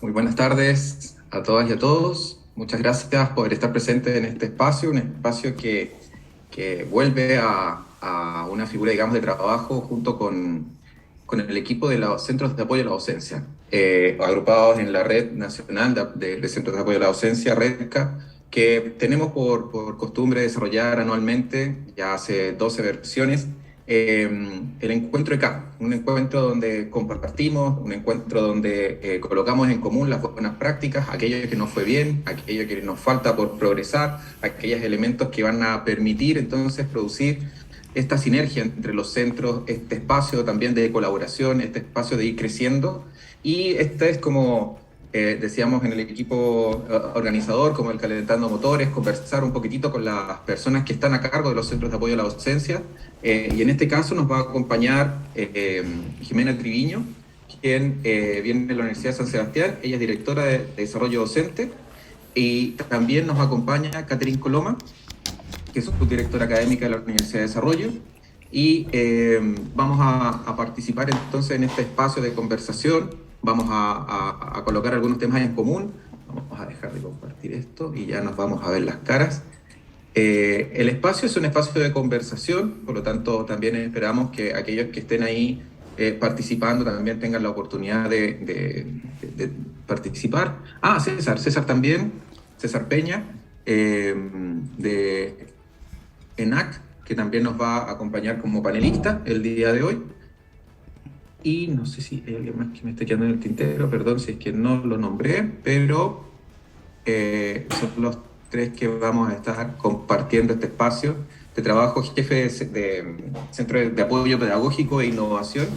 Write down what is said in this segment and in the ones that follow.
Muy buenas tardes a todas y a todos. Muchas gracias por estar presentes en este espacio, un espacio que vuelve a una figura, digamos, de trabajo junto con el equipo de los Centros de Apoyo a la Docencia, agrupados en la Red Nacional de Centros de Apoyo a la Docencia, REDCA, que tenemos por costumbre desarrollar anualmente, ya hace 12 versiones, el encuentro ECAP, un encuentro donde compartimos, un encuentro donde colocamos en común las buenas prácticas, aquello que nos fue bien, aquello que nos falta por progresar, aquellos elementos que van a permitir entonces producir esta sinergia entre los centros, este espacio también de colaboración, este espacio de ir creciendo. Y este es como decíamos en el equipo organizador, como el calentando motores, conversar un poquitito con las personas que están a cargo de los centros de apoyo a la docencia. Y en este caso nos va a acompañar Jimena Triviño, quien viene de la Universidad de San Sebastián. Ella es directora de Desarrollo Docente. Y también nos acompaña Catherine Coloma, que es subdirectora académica de la Universidad de Desarrollo. Y vamos a participar entonces en este espacio de conversación. Vamos a colocar algunos temas en común. Vamos a dejar de compartir esto y ya nos vamos a ver las caras. El espacio es un espacio de conversación, por lo tanto también esperamos que aquellos que estén ahí participando también tengan la oportunidad de participar. César también, César Peña, de ENAC, que también nos va a acompañar como panelista el día de hoy. Y no sé si hay alguien más que me esté quedando en el tintero, perdón si es que no lo nombré, pero son los tres que vamos a estar compartiendo este espacio de trabajo, jefe de Centro de Apoyo Pedagógico e Innovación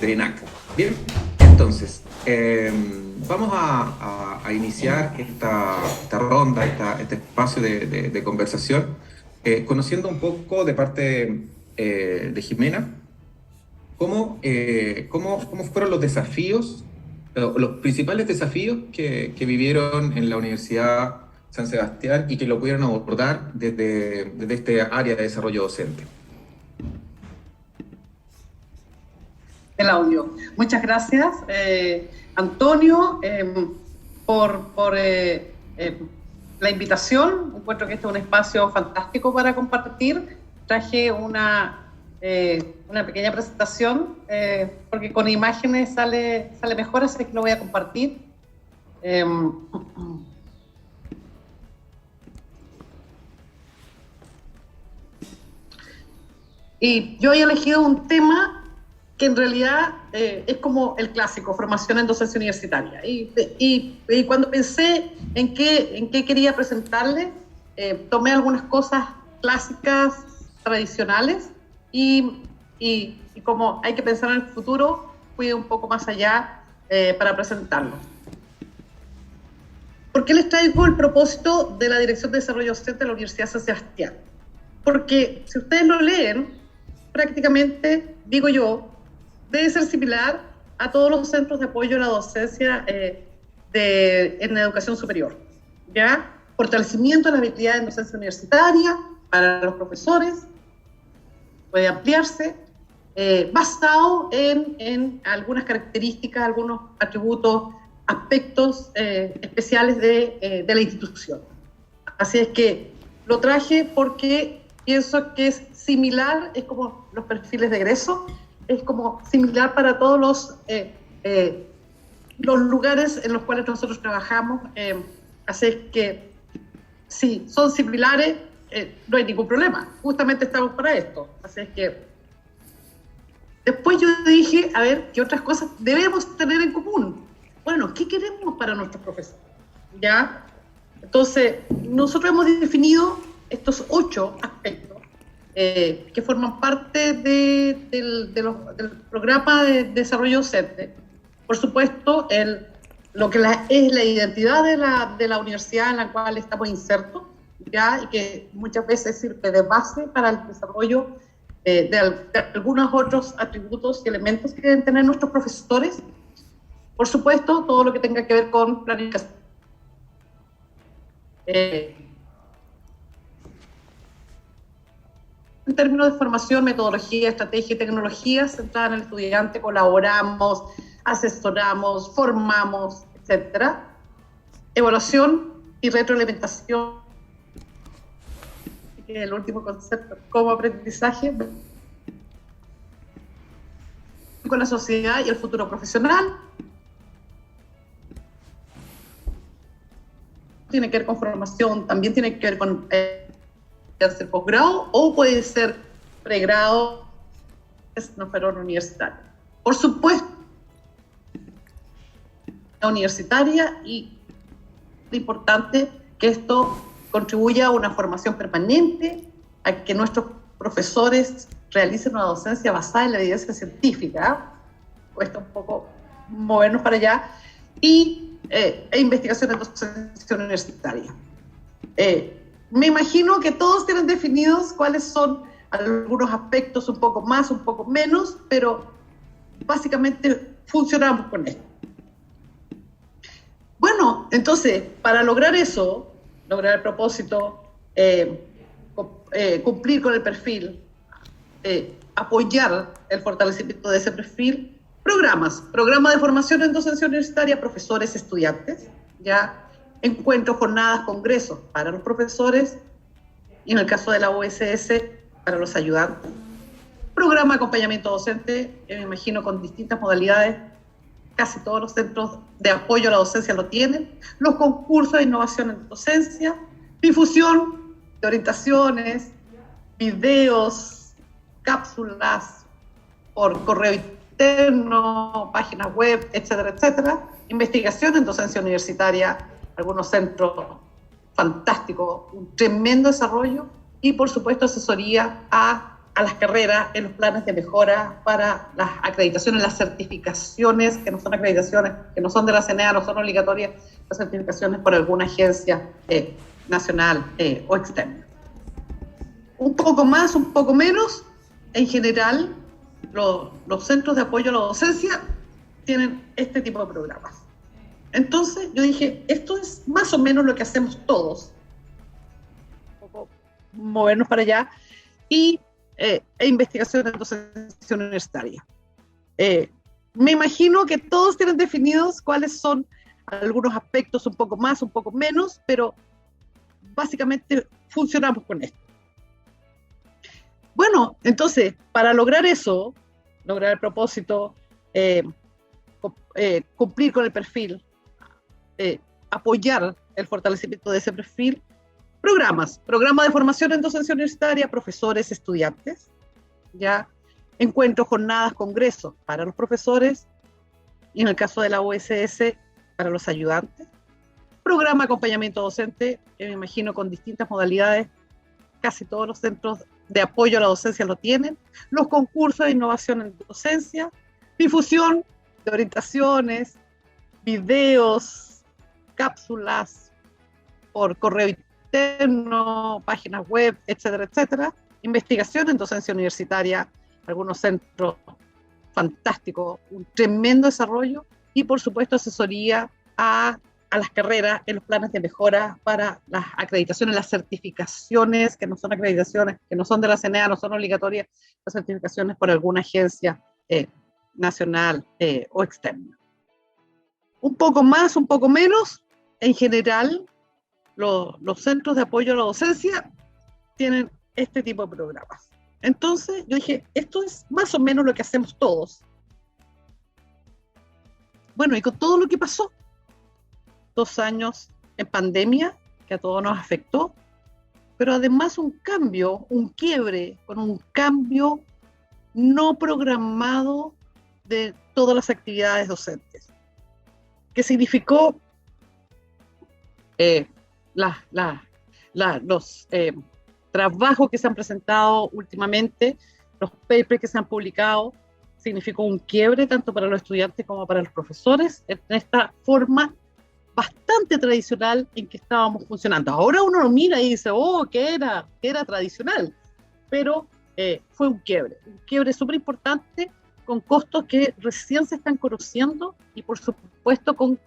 de ENAC. Bien, entonces, vamos a iniciar esta ronda, este espacio de conversación, conociendo un poco de parte de Jimena, ¿cómo fueron los desafíos, los principales desafíos que vivieron en la Universidad San Sebastián y que lo pudieron abordar desde este área de desarrollo docente? El audio. Muchas gracias, Antonio, por la invitación. Encuentro que este es un espacio fantástico para compartir. Traje una pequeña presentación, porque con imágenes sale mejor, así que lo voy a compartir. Y yo he elegido un tema que en realidad es como el clásico, formación en docencia universitaria. Y cuando pensé en qué quería presentarle, tomé algunas cosas clásicas, tradicionales, y como hay que pensar en el futuro, fui un poco más allá para presentarlo. ¿Por qué les traigo el propósito de la Dirección de Desarrollo Docente de la Universidad de San Sebastián? Porque si ustedes lo leen, prácticamente, digo yo, debe ser similar a todos los centros de apoyo a la docencia en educación superior, ¿ya? Fortalecimiento de las habilidades en docencia universitaria para los profesores, puede ampliarse, basado en algunas características, algunos atributos, aspectos especiales de la institución. Así es que lo traje porque pienso que es similar, es como los perfiles de egreso, es como similar para todos los lugares en los cuales nosotros trabajamos. Así es que si son similares, no hay ningún problema. Justamente estamos para esto. Así es que después yo dije, a ver, ¿qué otras cosas debemos tener en común? Bueno, ¿qué queremos para nuestros profesores? ¿Ya? Entonces, nosotros hemos definido estos 8 aspectos que forman parte del programa de desarrollo docente. Por supuesto, lo que es la identidad de la universidad en la cual estamos insertos, ¿ya? Y que muchas veces sirve de base para el desarrollo de algunos otros atributos y elementos que deben tener nuestros profesores. Por supuesto, todo lo que tenga que ver con planificación. En términos de formación, metodología, estrategia y tecnología centrada en el estudiante, colaboramos, asesoramos, formamos, etcétera. Evaluación y retroalimentación, que es el último concepto, como aprendizaje con la sociedad y el futuro profesional. Tiene que ver con formación, también tiene que ver con hacer posgrado o puede ser pregrado, no fuera universitario. Por supuesto, universitaria, y es importante que esto contribuya a una formación permanente, a que nuestros profesores realicen una docencia basada en la evidencia científica. Cuesta un poco movernos para allá, y investigación en docencia universitaria. Me imagino que todos tienen definidos cuáles son algunos aspectos, un poco más, un poco menos, pero básicamente funcionamos con esto. Bueno, entonces, para lograr eso, lograr el propósito, cumplir con el perfil, apoyar el fortalecimiento de ese perfil, programa de formación en docencia universitaria, profesores, estudiantes, ya encuentros, jornadas, congresos para los profesores, y en el caso de la OSS, para los ayudantes. Programa de acompañamiento docente, me imagino con distintas modalidades, casi todos los centros de apoyo a la docencia lo tienen. Los concursos de innovación en docencia, difusión de orientaciones, videos, cápsulas por correo interno, páginas web, etcétera, etcétera. Investigación en docencia universitaria, algunos centros fantásticos, un tremendo desarrollo, y por supuesto asesoría a las carreras en los planes de mejora para las acreditaciones, las certificaciones, que no son acreditaciones, que no son de la CNA, no son obligatorias, las certificaciones por alguna agencia nacional o externa. Un poco más, un poco menos, en general, los centros de apoyo a la docencia tienen este tipo de programas. Entonces yo dije, esto es más o menos lo que hacemos todos, un poco movernos para allá, y investigación en docencia universitaria. Me imagino que todos tienen definidos cuáles son algunos aspectos, un poco más, un poco menos, pero básicamente funcionamos con esto. Bueno, entonces, para lograr eso, lograr el propósito, cumplir con el perfil, apoyar el fortalecimiento de ese perfil, programa de formación en docencia universitaria, profesores, estudiantes, ya encuentros, jornadas, congresos para los profesores, y en el caso de la OSS, para los ayudantes. Programa de acompañamiento docente, que me imagino con distintas modalidades, casi todos los centros de apoyo a la docencia lo tienen. Los concursos de innovación en docencia, difusión de orientaciones, videos, cápsulas por correo interno, páginas web, etcétera, etcétera. Investigación en docencia universitaria, algunos centros fantásticos, un tremendo desarrollo, y por supuesto asesoría a las carreras en los planes de mejora para las acreditaciones, las certificaciones, que no son acreditaciones, que no son de la CNA, no son obligatorias, las certificaciones por alguna agencia nacional o externa. Un poco más, un poco menos, en general, los centros de apoyo a la docencia tienen este tipo de programas. Entonces yo dije, esto es más o menos lo que hacemos todos. Bueno, y con todo lo que pasó, 2 años en pandemia, que a todos nos afectó, pero además un cambio, un quiebre, con un cambio no programado de todas las actividades docentes, que significó los trabajos que se han presentado últimamente, los papers que se han publicado, significó un quiebre tanto para los estudiantes como para los profesores en esta forma bastante tradicional en que estábamos funcionando. Ahora uno lo mira y dice, oh, ¿qué era tradicional? Pero fue un quiebre súper importante, con costos que recién se están conociendo, y por supuesto con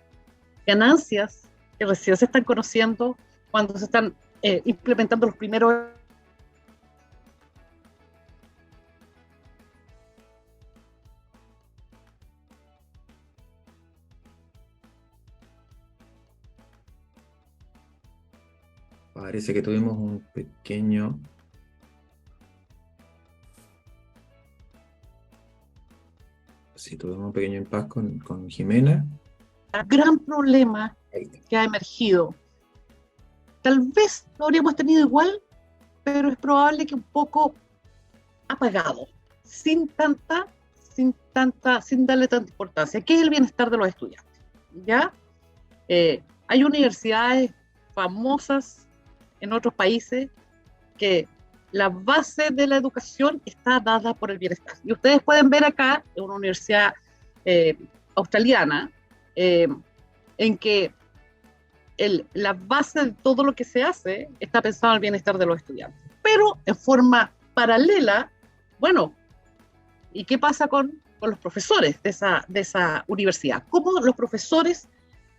ganancias que recién se están conociendo cuando se están implementando los primeros Parece que tuvimos un pequeño... Sí, tuvimos un pequeño impasse con Jimena. El gran problema Ahí está. que ha emergido, tal vez lo habríamos tenido igual, pero es probable que un poco apagado, sin darle tanta importancia. ¿Qué es el bienestar de los estudiantes? ¿Ya? Hay universidades famosas en otros países que la base de la educación está dada por el bienestar. Y ustedes pueden ver acá, en una universidad australiana, en que la base de todo lo que se hace está pensado en el bienestar de los estudiantes. Pero en forma paralela, bueno, ¿y qué pasa con los profesores de esa universidad? ¿Cómo los profesores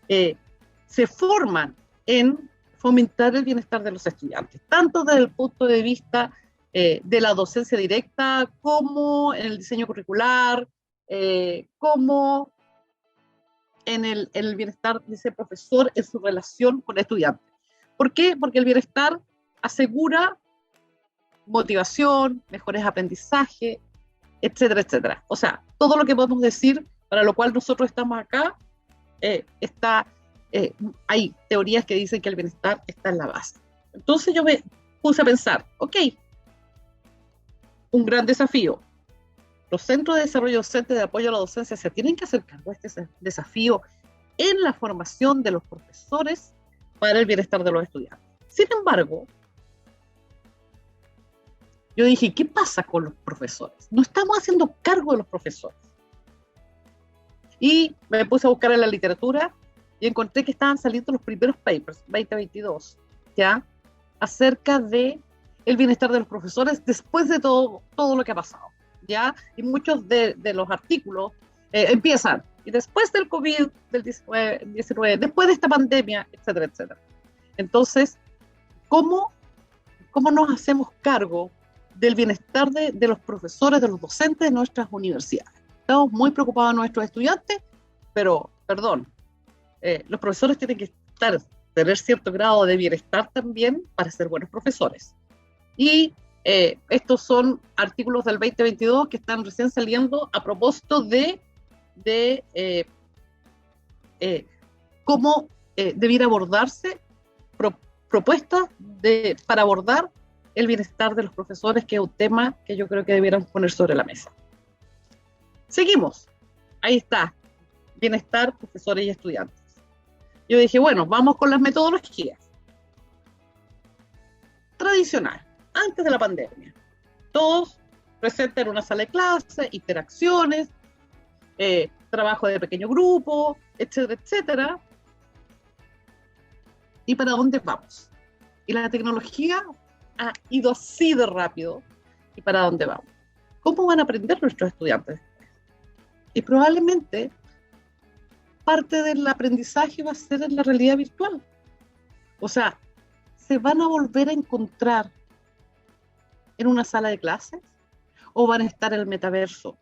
se forman en fomentar el bienestar de los estudiantes, tanto desde el punto de vista de la docencia directa, como en el diseño curricular, como en el bienestar de ese profesor en su relación con el estudiante? ¿Por qué? Porque el bienestar asegura motivación, mejores aprendizajes, etcétera, etcétera. O sea, todo lo que podemos decir para lo cual nosotros estamos acá hay teorías que dicen que el bienestar está en la base. Entonces yo me puse a pensar, ok, un gran desafío. Los centros de desarrollo docente de apoyo a la docencia se tienen que hacer cargo de este desafío en la formación de los profesores para el bienestar de los estudiantes. Sin embargo, yo dije, ¿qué pasa con los profesores? No estamos haciendo cargo de los profesores. Y me puse a buscar en la literatura y encontré que estaban saliendo los primeros papers, 2022, ¿ya? Acerca de el bienestar de los profesores después de todo lo que ha pasado, ¿ya? Y muchos de los artículos empiezan, y después del COVID, del 19, después de esta pandemia, etcétera, etcétera. Entonces, ¿cómo nos hacemos cargo del bienestar de los profesores, de los docentes de nuestras universidades? Estamos muy preocupados de nuestros estudiantes, pero, perdón, los profesores tienen que tener cierto grado de bienestar también para ser buenos profesores. Y estos son artículos del 2022 que están recién saliendo a propósito de cómo debiera abordarse propuestas para abordar el bienestar de los profesores, que es un tema que yo creo que debieran poner sobre la mesa. Seguimos. Ahí está. Bienestar, profesores y estudiantes. Yo dije, bueno, vamos con las metodologías. Tradicional, antes de la pandemia. Todos presentes en una sala de clase, interacciones, trabajo de pequeño grupo, etcétera, etcétera. ¿Y para dónde vamos? Y la tecnología ha ido así de rápido. ¿Y para dónde vamos? ¿Cómo van a aprender nuestros estudiantes? Y probablemente parte del aprendizaje va a ser en la realidad virtual. O sea, ¿se van a volver a encontrar en una sala de clases o van a estar en el metaverso?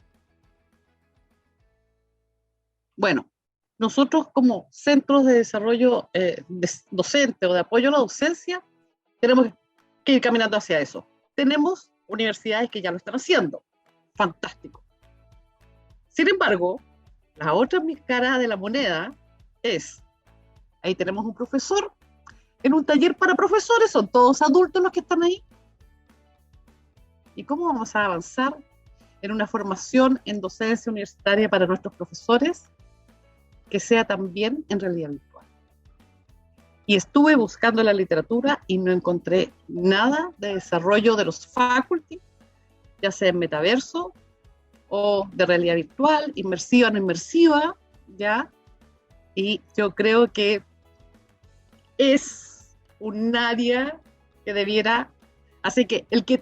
Bueno, nosotros como centros de desarrollo docente o de apoyo a la docencia tenemos que ir caminando hacia eso. Tenemos universidades que ya lo están haciendo. Fantástico. Sin embargo, la otra cara de la moneda es, ahí tenemos un profesor en un taller para profesores, son todos adultos los que están ahí. ¿Y cómo vamos a avanzar en una formación en docencia universitaria para nuestros profesores que sea también en realidad virtual? Y estuve buscando en la literatura y no encontré nada de desarrollo de los faculty, ya sea en metaverso o de realidad virtual, inmersiva, no inmersiva, ¿ya? Y yo creo que es un área que debiera, así que el que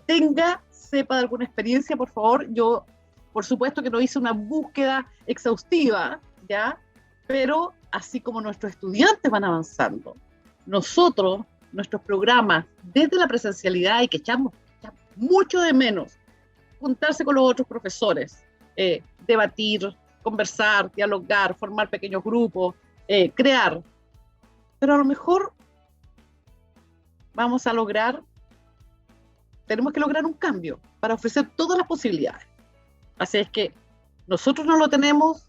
sepa de alguna experiencia, por favor. Yo, por supuesto que no hice una búsqueda exhaustiva, ¿ya? Pero así como nuestros estudiantes van avanzando, nosotros, nuestros programas, desde la presencialidad, y que echamos mucho de menos juntarse con los otros profesores, debatir, conversar, dialogar, formar pequeños grupos, crear. Pero a lo mejor vamos a lograr, tenemos que lograr un cambio para ofrecer todas las posibilidades. Así es que nosotros no lo tenemos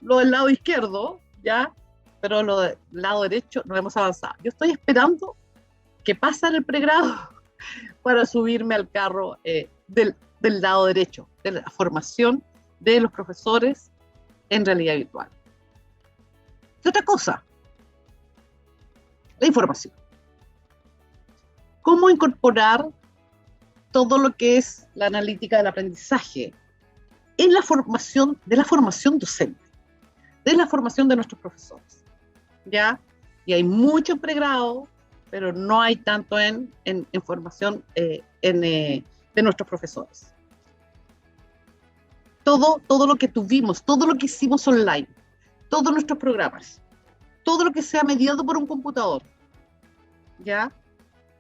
lo del lado izquierdo, ¿ya? Pero lo del lado derecho no hemos avanzado. Yo estoy esperando que pase el pregrado para subirme al carro del lado derecho, de la formación de los profesores en realidad virtual. ¿Qué otra cosa? La información. ¿Cómo incorporar todo lo que es la analítica del aprendizaje en la formación docente, de la formación de nuestros profesores? ¿Ya? Y hay mucho en pregrado, pero no hay tanto en formación de nuestros profesores. Todo lo que tuvimos, todo lo que hicimos online, todos nuestros programas, todo lo que sea mediado por un computador, ¿ya?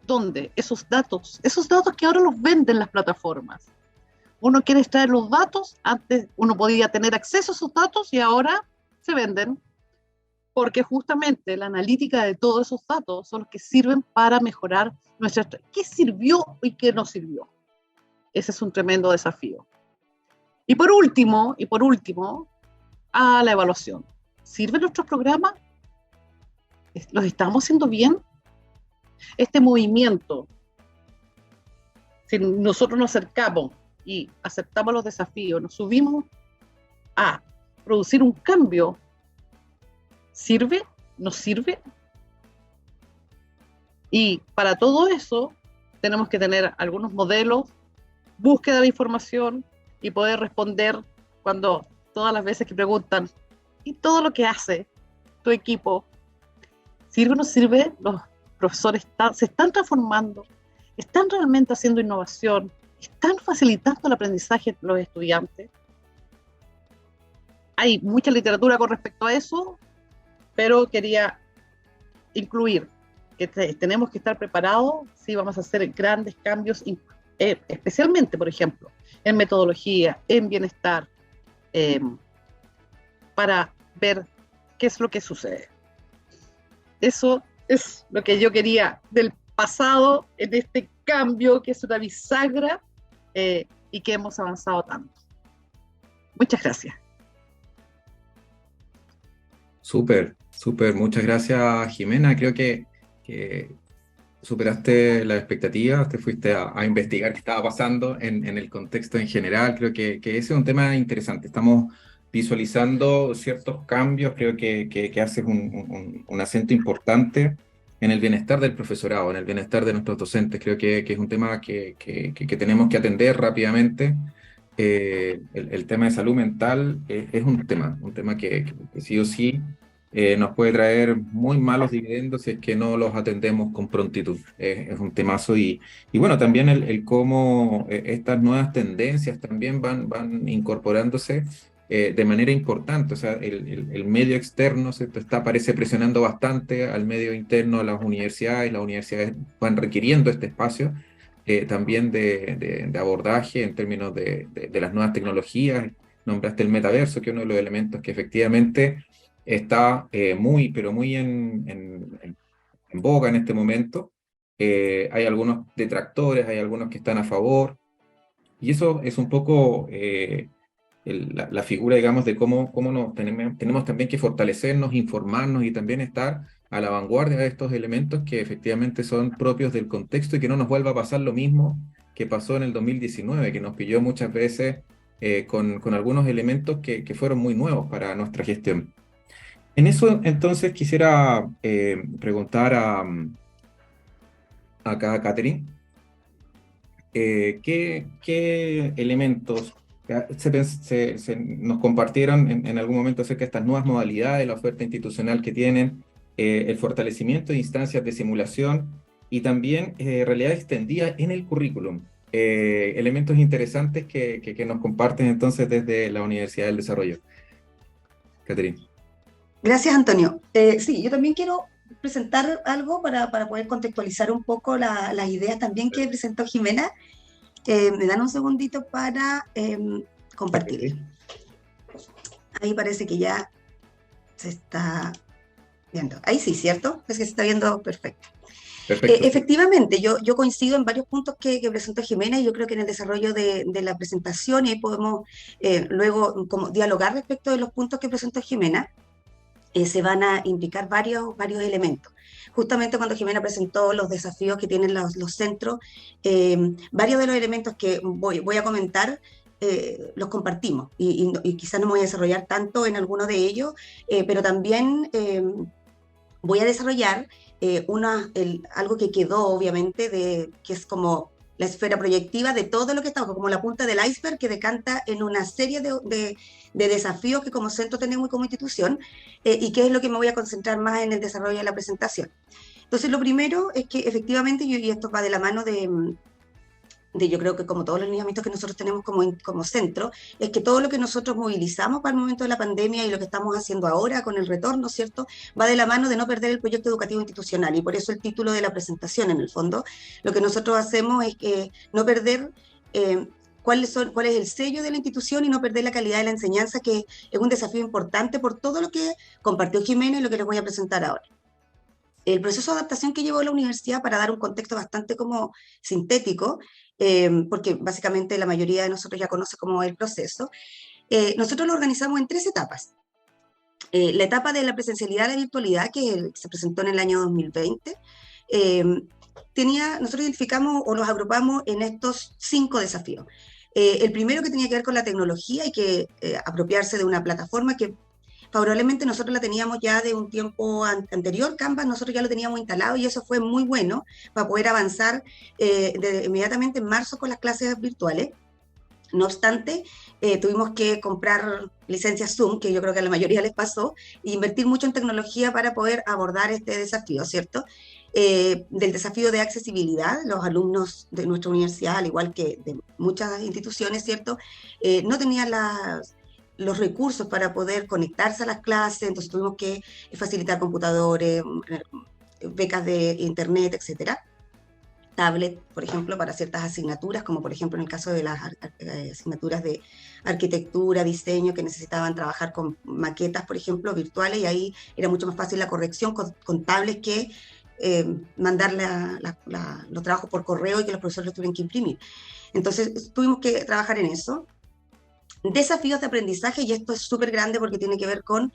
Donde esos datos que ahora los venden las plataformas, uno quiere extraer los datos, antes uno podía tener acceso a esos datos y ahora se venden, porque justamente la analítica de todos esos datos son los que sirven para mejorar qué sirvió y qué no sirvió. Ese es un tremendo desafío. Y por último, a la evaluación. ¿Sirven nuestros programas? ¿Los estamos haciendo bien? Este movimiento, si nosotros nos acercamos y aceptamos los desafíos, nos subimos a producir un cambio, ¿sirve? ¿Nos sirve? Y para todo eso tenemos que tener algunos modelos, búsqueda de información y poder responder cuando todas las veces que preguntan ¿y todo lo que hace tu equipo sirve o no sirve? Los profesores se están transformando, están realmente haciendo innovación, están facilitando el aprendizaje de los estudiantes. Hay mucha literatura con respecto a eso, pero quería incluir que tenemos que estar preparados si vamos a hacer grandes cambios, especialmente, por ejemplo, en metodología, en bienestar, para ver qué es lo que sucede. Eso es lo que yo quería del pasado, en este cambio que es una bisagra y que hemos avanzado tanto. Muchas gracias. Súper, muchas gracias, Jimena. Creo que superaste las expectativas, te fuiste a investigar qué estaba pasando en el contexto en general. Creo que ese es un tema interesante. Estamos visualizando ciertos cambios, creo que haces un acento importante en el bienestar del profesorado, en el bienestar de nuestros docentes. Creo que es un tema que tenemos que atender rápidamente. El tema de salud mental es un tema que sí o sí nos puede traer muy malos dividendos si es que no los atendemos con prontitud. Es un temazo y bueno, también el cómo estas nuevas tendencias también van incorporándose de manera importante. O sea, el medio externo parece presionando bastante al medio interno, a las universidades van requiriendo este espacio también de abordaje en términos de las nuevas tecnologías. Nombraste el metaverso, que es uno de los elementos que efectivamente está pero muy en boga en este momento. Hay algunos detractores, hay algunos que están a favor, y eso es un poco la figura, digamos, de cómo tenemos también que fortalecernos, informarnos y también estar a la vanguardia de estos elementos que efectivamente son propios del contexto y que no nos vuelva a pasar lo mismo que pasó en el 2019, que nos pilló muchas veces con algunos elementos que fueron muy nuevos para nuestra gestión. En eso, entonces, quisiera preguntar acá a Catherine, ¿qué elementos nos compartieron en algún momento acerca de estas nuevas modalidades, la oferta institucional que tienen, el fortalecimiento de instancias de simulación y también realidad extendida en el currículum? Elementos interesantes que nos comparten entonces desde la Universidad del Desarrollo. Catherine. Gracias, Antonio. Sí, yo también quiero presentar algo para poder contextualizar un poco las ideas también que presentó Jimena. Me dan un segundito para compartir. Ahí parece que ya se está viendo. Ahí sí, ¿cierto? Es que se está viendo perfecto. Perfecto. Efectivamente, yo coincido en varios puntos que presentó Jimena y yo creo que en el desarrollo de la presentación y ahí podemos luego como dialogar respecto de los puntos que presentó Jimena. Se van a implicar varios elementos. Justamente cuando Jimena presentó los desafíos que tienen los centros, varios de los elementos que voy a comentar los compartimos y quizás no me voy a desarrollar tanto en alguno de ellos, pero también voy a desarrollar algo que quedó, obviamente, que es como la esfera proyectiva de todo lo que estamos, como la punta del iceberg que decanta en una serie de desafíos que como centro tenemos y como institución, y que es lo que me voy a concentrar más en el desarrollo de la presentación. Entonces, lo primero es que efectivamente, y esto va de la mano yo creo que como todos los lineamientos que nosotros tenemos como centro, es que todo lo que nosotros movilizamos para el momento de la pandemia y lo que estamos haciendo ahora con el retorno, ¿cierto?, va de la mano de no perder el proyecto educativo institucional, y por eso el título de la presentación, en el fondo, lo que nosotros hacemos es que no perder cuál es el sello de la institución y no perder la calidad de la enseñanza, que es un desafío importante por todo lo que compartió Jimena y lo que les voy a presentar ahora. El proceso de adaptación que llevó la universidad, para dar un contexto bastante como sintético, porque básicamente la mayoría de nosotros ya conoce cómo es el proceso, nosotros lo organizamos en 3 etapas. La etapa de la presencialidad a la virtualidad, que se presentó en el año 2020, nosotros identificamos o los agrupamos en estos 5 desafíos. El primero, que tenía que ver con la tecnología y que apropiarse de una plataforma que favorablemente nosotros la teníamos ya de un tiempo anterior. Canvas nosotros ya lo teníamos instalado y eso fue muy bueno para poder avanzar inmediatamente en marzo con las clases virtuales. No obstante, tuvimos que comprar licencias Zoom, que yo creo que a la mayoría les pasó, e invertir mucho en tecnología para poder abordar este desafío, ¿cierto? Del desafío de accesibilidad, los alumnos de nuestra universidad, al igual que de muchas instituciones, ¿cierto?, no tenían los recursos para poder conectarse a las clases, entonces tuvimos que facilitar computadores, becas de internet, etcétera. Tablet, por ejemplo, para ciertas asignaturas, como por ejemplo en el caso de las asignaturas de arquitectura, diseño, que necesitaban trabajar con maquetas, por ejemplo, virtuales, y ahí era mucho más fácil la corrección con tablets que mandar los trabajos por correo y que los profesores los tuvieran que imprimir. Entonces tuvimos que trabajar en eso. Desafíos de aprendizaje, y esto es súper grande porque tiene que ver con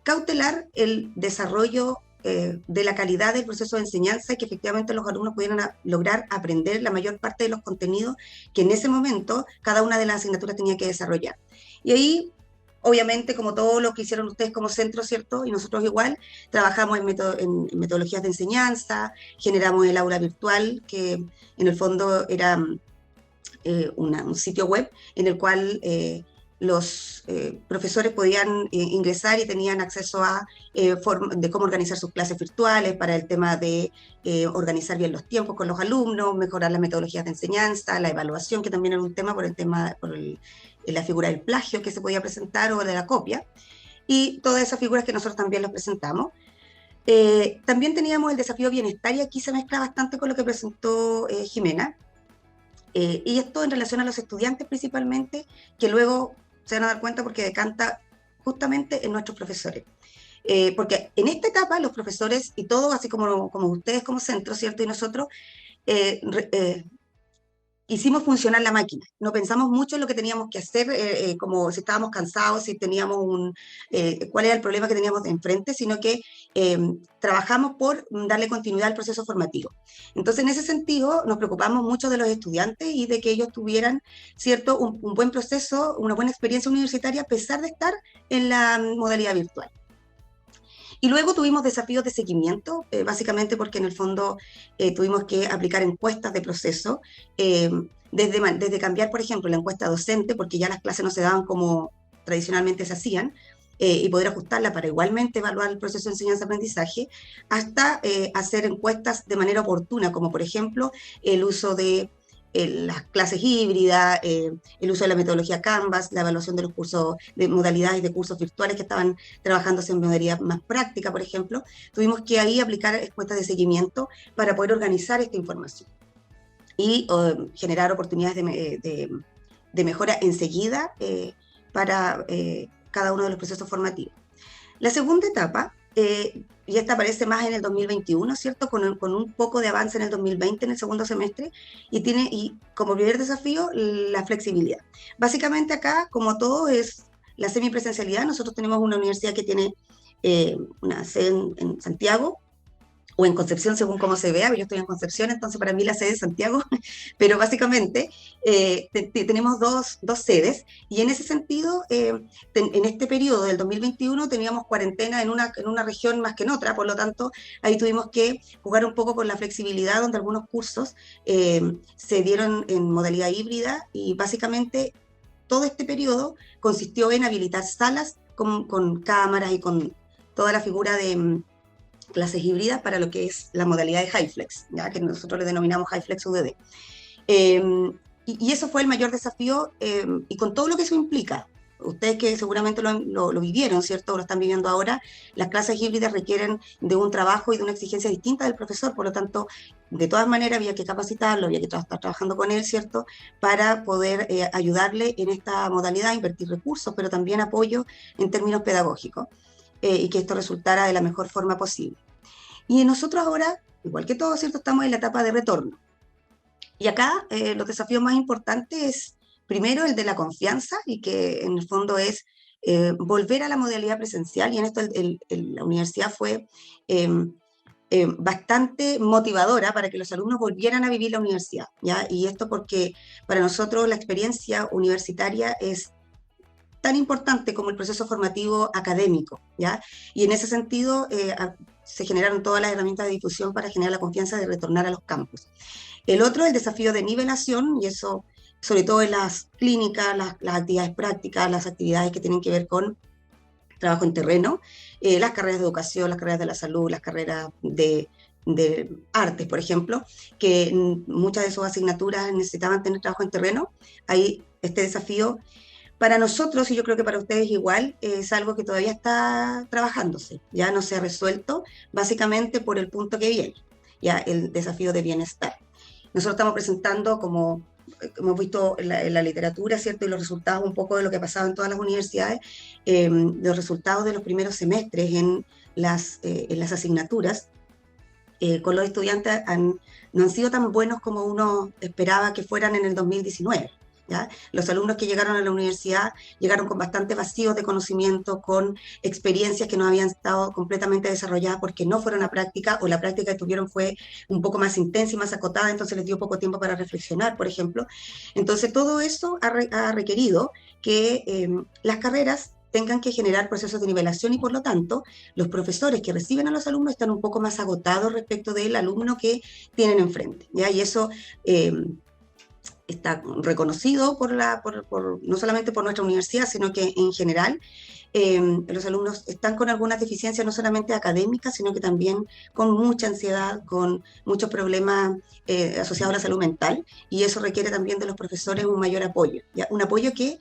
cautelar el desarrollo de la calidad del proceso de enseñanza y que efectivamente los alumnos pudieran lograr aprender la mayor parte de los contenidos que en ese momento cada una de las asignaturas tenía que desarrollar. Y ahí, obviamente, como todo lo que hicieron ustedes como centro, ¿cierto?, y nosotros igual, trabajamos en metodologías de enseñanza, generamos el aula virtual, que en el fondo era un sitio web en el cual los profesores podían ingresar y tenían acceso a de cómo organizar sus clases virtuales, para el tema de organizar bien los tiempos con los alumnos, mejorar las metodologías de enseñanza, la evaluación, que también era un tema por la figura del plagio que se podía presentar o de la copia, y todas esas figuras que nosotros también los presentamos. También teníamos el desafío bienestar, y aquí se mezcla bastante con lo que presentó Jimena, y esto en relación a los estudiantes principalmente, que luego se van a dar cuenta porque decanta justamente en nuestros profesores. Porque en esta etapa los profesores y todos, así como ustedes como centro, ¿cierto?, y nosotros, hicimos funcionar la máquina. No pensamos mucho en lo que teníamos que hacer, como si estábamos cansados, si teníamos cuál era el problema que teníamos enfrente, sino que trabajamos por darle continuidad al proceso formativo. Entonces, en ese sentido, nos preocupamos mucho de los estudiantes y de que ellos tuvieran, ¿cierto?, un buen proceso, una buena experiencia universitaria, a pesar de estar en la modalidad virtual. Y luego tuvimos desafíos de seguimiento, básicamente porque en el fondo tuvimos que aplicar encuestas de proceso, desde cambiar, por ejemplo, la encuesta docente, porque ya las clases no se daban como tradicionalmente se hacían, y poder ajustarla para igualmente evaluar el proceso de enseñanza-aprendizaje, hasta hacer encuestas de manera oportuna, como por ejemplo el uso de las clases híbridas, el uso de la metodología Canvas, la evaluación de los cursos, de modalidades de cursos virtuales que estaban trabajándose en modalidad más práctica, por ejemplo. Tuvimos que ahí aplicar encuestas de seguimiento para poder organizar esta información y generar oportunidades de mejora enseguida para cada uno de los procesos formativos. La segunda etapa y esta aparece más en el 2021, ¿cierto? Con un poco de avance en el 2020, en el segundo semestre, y como primer desafío, la flexibilidad. Básicamente acá, como todo, es la semipresencialidad. Nosotros tenemos una universidad que tiene una sede en Santiago, o en Concepción, según cómo se vea. Yo estoy en Concepción, entonces para mí la sede es Santiago, pero básicamente tenemos dos sedes, y en ese sentido, en este periodo del 2021 teníamos cuarentena en una región más que en otra, por lo tanto, ahí tuvimos que jugar un poco con la flexibilidad, donde algunos cursos se dieron en modalidad híbrida, y básicamente todo este periodo consistió en habilitar salas con cámaras y con toda la figura de clases híbridas para lo que es la modalidad de HyFlex, ¿ya? Que nosotros le denominamos HyFlex UDD. Y eso fue el mayor desafío, y con todo lo que eso implica. Ustedes que seguramente lo vivieron, ¿cierto? Lo están viviendo ahora. Las clases híbridas requieren de un trabajo y de una exigencia distinta del profesor, por lo tanto, de todas maneras había que capacitarlo, había que estar trabajando con él, ¿cierto? Para poder ayudarle en esta modalidad, invertir recursos, pero también apoyo en términos pedagógicos, y que esto resultara de la mejor forma posible. Y nosotros ahora, igual que todos, ¿cierto?, estamos en la etapa de retorno. Y acá los desafíos más importantes es, primero, el de la confianza, y que en el fondo es volver a la modalidad presencial, y en esto la universidad fue bastante motivadora para que los alumnos volvieran a vivir la universidad, ¿ya? Y esto porque para nosotros la experiencia universitaria es tan importante como el proceso formativo académico, ¿ya? Y en ese sentido se generaron todas las herramientas de difusión para generar la confianza de retornar a los campus. El otro, el desafío de nivelación, y eso sobre todo en las clínicas, las actividades prácticas, las actividades que tienen que ver con trabajo en terreno, las carreras de educación, las carreras de la salud, las carreras de artes, por ejemplo, que muchas de sus asignaturas necesitaban tener trabajo en terreno. Ahí este desafío para nosotros, y yo creo que para ustedes igual, es algo que todavía está trabajándose, ya no se ha resuelto, básicamente por el punto que viene, ya el desafío de bienestar. Nosotros estamos presentando, como hemos visto en la literatura, ¿cierto?, y los resultados un poco de lo que ha pasado en todas las universidades, los resultados de los primeros semestres en las asignaturas, con los estudiantes no han sido tan buenos como uno esperaba que fueran en el 2019. ¿Ya? Los alumnos que llegaron a la universidad llegaron con bastante vacíos de conocimiento, con experiencias que no habían estado completamente desarrolladas porque no fueron a práctica, o la práctica que tuvieron fue un poco más intensa y más acotada, entonces les dio poco tiempo para reflexionar, por ejemplo. Entonces todo eso ha requerido que las carreras tengan que generar procesos de nivelación, y por lo tanto los profesores que reciben a los alumnos están un poco más agotados respecto del alumno que tienen enfrente, ¿ya? Y eso está reconocido no solamente por nuestra universidad, sino que en general los alumnos están con algunas deficiencias, no solamente académicas, sino que también con mucha ansiedad, con muchos problemas asociados a la salud mental, y eso requiere también de los profesores un mayor apoyo, ¿ya? Un apoyo que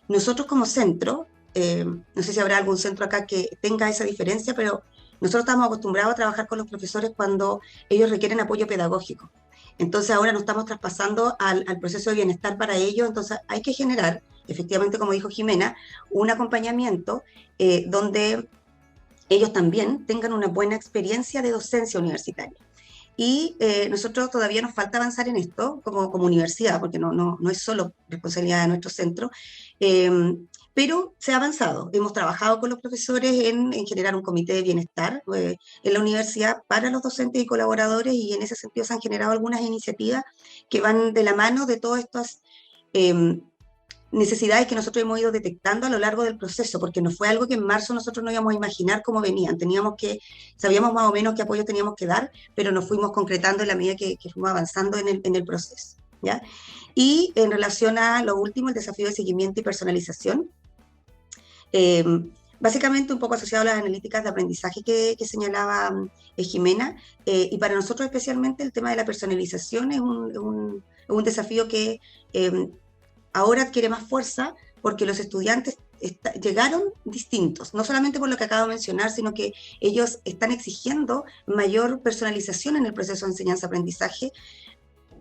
nosotros como centro, no sé si habrá algún centro acá que tenga esa diferencia, pero nosotros estamos acostumbrados a trabajar con los profesores cuando ellos requieren apoyo pedagógico. Entonces ahora nos estamos traspasando al proceso de bienestar para ellos, entonces hay que generar, efectivamente, como dijo Jimena, un acompañamiento donde ellos también tengan una buena experiencia de docencia universitaria. Y nosotros todavía nos falta avanzar en esto como universidad, porque no es solo responsabilidad de nuestro centro, pero se ha avanzado. Hemos trabajado con los profesores en generar un comité de bienestar en la universidad para los docentes y colaboradores, y en ese sentido se han generado algunas iniciativas que van de la mano de todas estas necesidades que nosotros hemos ido detectando a lo largo del proceso, porque no fue algo que en marzo nosotros no íbamos a imaginar cómo venían. Sabíamos más o menos qué apoyo teníamos que dar, pero nos fuimos concretando en la medida que fuimos avanzando en el proceso, ¿ya? Y en relación a lo último, el desafío de seguimiento y personalización, básicamente un poco asociado a las analíticas de aprendizaje que señalaba Jimena, y para nosotros especialmente el tema de la personalización es un desafío que ahora adquiere más fuerza, porque los estudiantes llegaron distintos, no solamente por lo que acabo de mencionar, sino que ellos están exigiendo mayor personalización en el proceso de enseñanza-aprendizaje.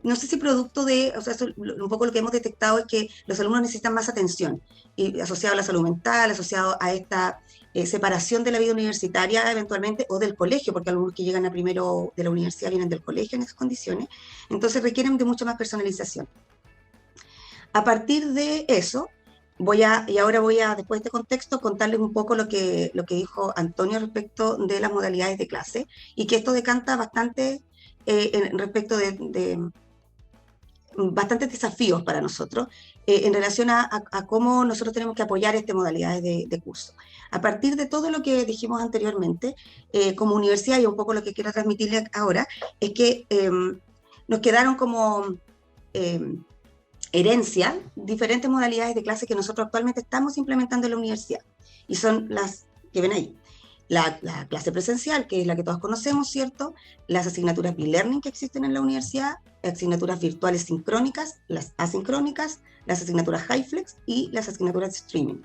No sé si producto de, un poco lo que hemos detectado es que los alumnos necesitan más atención, y asociado a la salud mental, asociado a esta separación de la vida universitaria eventualmente, o del colegio, porque algunos que llegan a primero de la universidad vienen del colegio en esas condiciones, entonces requieren de mucha más personalización. A partir de eso, ahora voy a, después de este contexto, contarles un poco lo que dijo Antonio respecto de las modalidades de clase, y que esto decanta bastante respecto de bastantes desafíos para nosotros en relación a cómo nosotros tenemos que apoyar estas modalidades de curso. A partir de todo lo que dijimos anteriormente, como universidad, y un poco lo que quiero transmitirles ahora, es que nos quedaron como herencia diferentes modalidades de clase que nosotros actualmente estamos implementando en la universidad, y son las que ven ahí. La clase presencial, que es la que todos conocemos, ¿cierto? Las asignaturas e-learning que existen en la universidad, asignaturas virtuales sincrónicas, las asincrónicas, las asignaturas HyFlex y las asignaturas de streaming.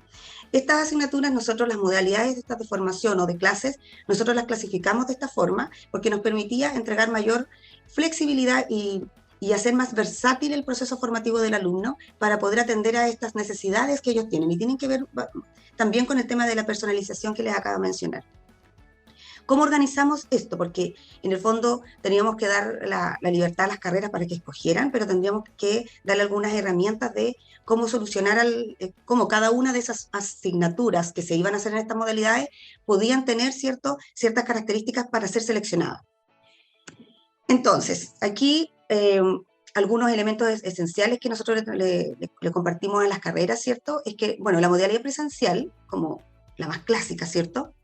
Estas asignaturas, nosotros las modalidades de estas de formación o de clases, nosotros las clasificamos de esta forma porque nos permitía entregar mayor flexibilidad y hacer más versátil el proceso formativo del alumno para poder atender a estas necesidades que ellos tienen, y tienen que ver también con el tema de la personalización que les acabo de mencionar. ¿Cómo organizamos esto? Porque en el fondo teníamos que dar la libertad a las carreras para que escogieran, pero tendríamos que darle algunas herramientas de cómo solucionar, cómo cada una de esas asignaturas que se iban a hacer en estas modalidades podían tener ciertas características para ser seleccionadas. Entonces, aquí algunos elementos esenciales que nosotros le compartimos a las carreras, ¿cierto? Es que, bueno, la modalidad presencial, como la más clásica, ¿cierto?,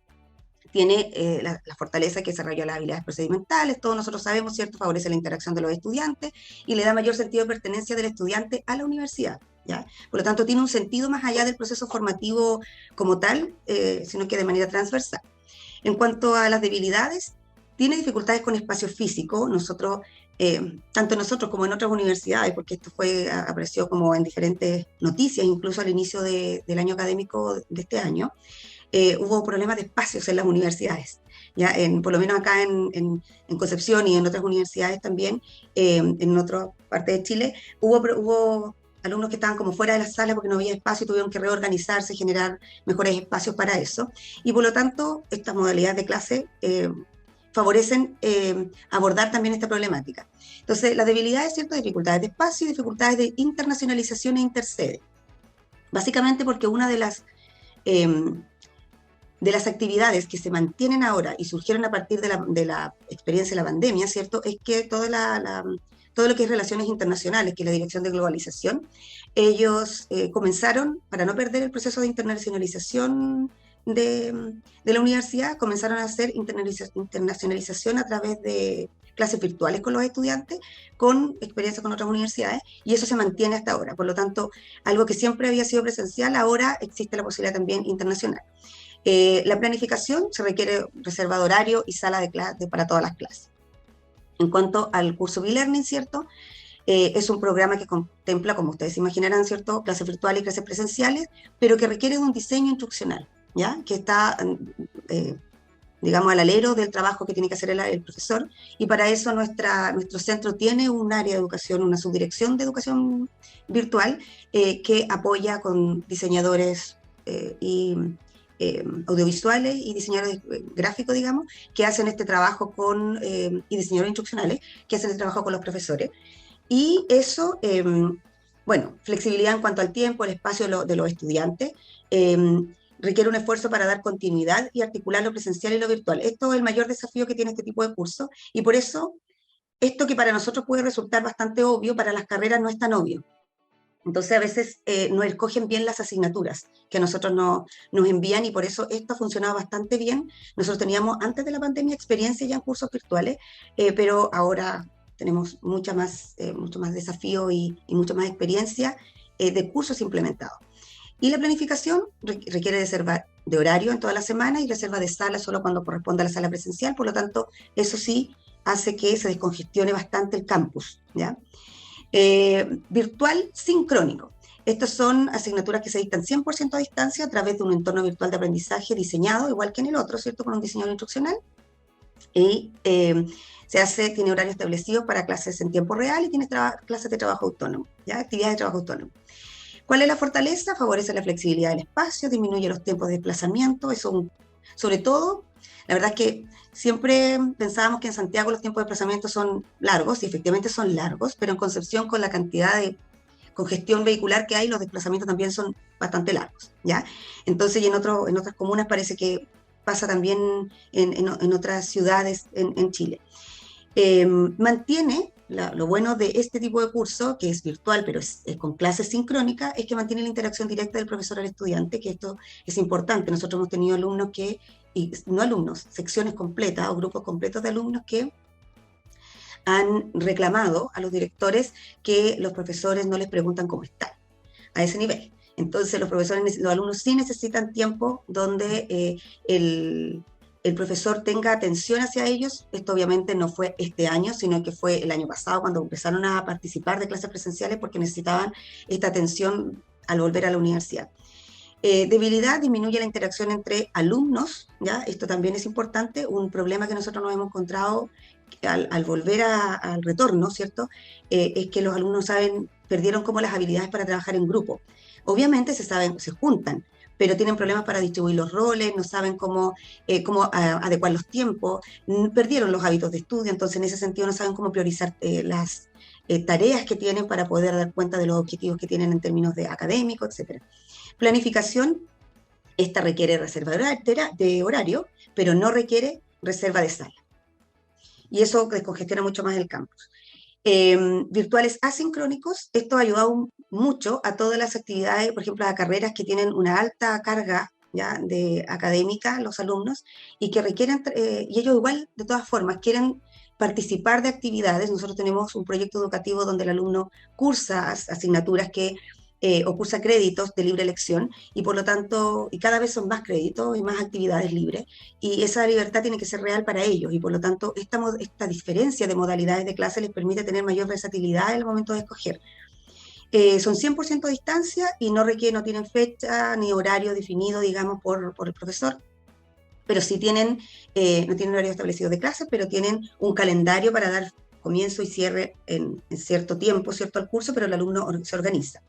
tiene la fortaleza que desarrolla las habilidades procedimentales, todos nosotros sabemos, ¿cierto?, favorece la interacción de los estudiantes y le da mayor sentido de pertenencia del estudiante a la universidad, ¿ya? Por lo tanto, tiene un sentido más allá del proceso formativo como tal, sino que de manera transversal. En cuanto a las debilidades, tiene dificultades con espacio físico. Nosotros, tanto nosotros como en otras universidades, porque esto apareció como en diferentes noticias, incluso al inicio del año académico de este año, hubo problemas de espacios en las universidades, ¿ya? Por lo menos acá en Concepción y en otras universidades también, en otras partes de Chile, hubo alumnos que estaban como fuera de la sala porque no había espacio y tuvieron que reorganizarse, generar mejores espacios para eso, y por lo tanto estas modalidades de clase favorecen abordar también esta problemática. Entonces, las debilidades, ¿cierto?, dificultades de espacio y dificultades de internacionalización e intersede. Básicamente porque una de las actividades que se mantienen ahora y surgieron a partir de la experiencia de la pandemia, ¿cierto?, es que todo lo que es relaciones internacionales, que es la dirección de globalización, ellos comenzaron, para no perder el proceso de internacionalización de la universidad, comenzaron a hacer internacionalización a través de clases virtuales con los estudiantes, con experiencia con otras universidades, y eso se mantiene hasta ahora. Por lo tanto, algo que siempre había sido presencial, ahora existe la posibilidad también internacional. La planificación, se requiere reserva de horario y sala de clase para todas las clases. En cuanto al curso e-learning, ¿cierto?, es un programa que contempla, como ustedes imaginarán, ¿cierto?, clases virtuales y clases presenciales, pero que requiere de un diseño instruccional, ¿ya?, que está, digamos, al alero del trabajo que tiene que hacer el profesor, y para eso nuestro centro tiene un área de educación, una subdirección de educación virtual, que apoya con diseñadores y audiovisuales y diseñadores gráficos, digamos, que hacen este trabajo y diseñadores instruccionales, que hacen este trabajo con los profesores. Y eso, bueno, flexibilidad en cuanto al tiempo, el espacio de los estudiantes, requiere un esfuerzo para dar continuidad y articular lo presencial y lo virtual. Esto es el mayor desafío que tiene este tipo de curso, y por eso, esto que para nosotros puede resultar bastante obvio, para las carreras no es tan obvio. Entonces, a veces no escogen bien las asignaturas que a nosotros nos envían, y por eso esto ha funcionado bastante bien. Nosotros teníamos, antes de la pandemia, experiencia ya en cursos virtuales, pero ahora tenemos mucho más desafío y mucha más experiencia de cursos implementados. Y la planificación requiere reserva de horario en toda la semana y reserva de sala solo cuando corresponde a la sala presencial. Por lo tanto, eso sí hace que se descongestione bastante el campus, ¿ya? Virtual sincrónico. Estas son asignaturas que se dictan 100% a distancia a través de un entorno virtual de aprendizaje diseñado, igual que en el otro, ¿cierto?, con un diseñador instruccional. Y tiene horarios establecidos para clases en tiempo real y tiene clases de trabajo autónomo, ¿ya?, actividades de trabajo autónomo. ¿Cuál es la fortaleza? Favorece la flexibilidad del espacio, disminuye los tiempos de desplazamiento, eso es un Sobre todo, la verdad es que siempre pensábamos que en Santiago los tiempos de desplazamiento son largos, y efectivamente son largos, pero en Concepción, con la cantidad de congestión vehicular que hay, los desplazamientos también son bastante largos, ¿ya? Entonces, y en otras comunas parece que pasa también en otras ciudades en Chile. Mantiene, lo bueno de este tipo de curso, que es virtual, pero es con clases sincrónicas, es que mantiene la interacción directa del profesor al estudiante, que esto es importante. Nosotros hemos tenido alumnos no alumnos, secciones completas o grupos completos de alumnos que han reclamado a los directores que los profesores no les preguntan cómo están, a ese nivel. Entonces los alumnos sí necesitan tiempo donde el profesor tenga atención hacia ellos. Esto obviamente no fue este año, sino que fue el año pasado, cuando empezaron a participar de clases presenciales, porque necesitaban esta atención al volver a la universidad. Debilidad: disminuye la interacción entre alumnos, ¿ya? Esto también es importante, un problema que nosotros nos hemos encontrado al volver al retorno, ¿cierto? Es que los alumnos perdieron como las habilidades para trabajar en grupo. Obviamente se juntan, pero tienen problemas para distribuir los roles, no saben cómo adecuar los tiempos, perdieron los hábitos de estudio, entonces en ese sentido no saben cómo priorizar las tareas que tienen para poder dar cuenta de los objetivos que tienen en términos de académico, etc. Planificación: esta requiere reserva de horario, pero no requiere reserva de sala. Y eso descongestiona mucho más el campus. Virtuales asincrónicos: esto ha ayudado mucho a todas las actividades, por ejemplo, a carreras que tienen una alta carga, ¿ya?, de académica, los alumnos, y que requieren, y ellos igual, de todas formas, quieren participar de actividades. Nosotros tenemos un proyecto educativo donde el alumno cursa asignaturas o cursa créditos de libre elección, y por lo tanto, y cada vez son más créditos y más actividades libres, y esa libertad tiene que ser real para ellos, y por lo tanto esta diferencia de modalidades de clase les permite tener mayor versatilidad en el momento de escoger. Son 100% a distancia y no tienen fecha ni horario definido, digamos, por el profesor, pero sí no tienen horario establecido de clase, pero tienen un calendario para dar comienzo y cierre en cierto tiempo, ¿cierto?, al curso, pero el alumno se organiza.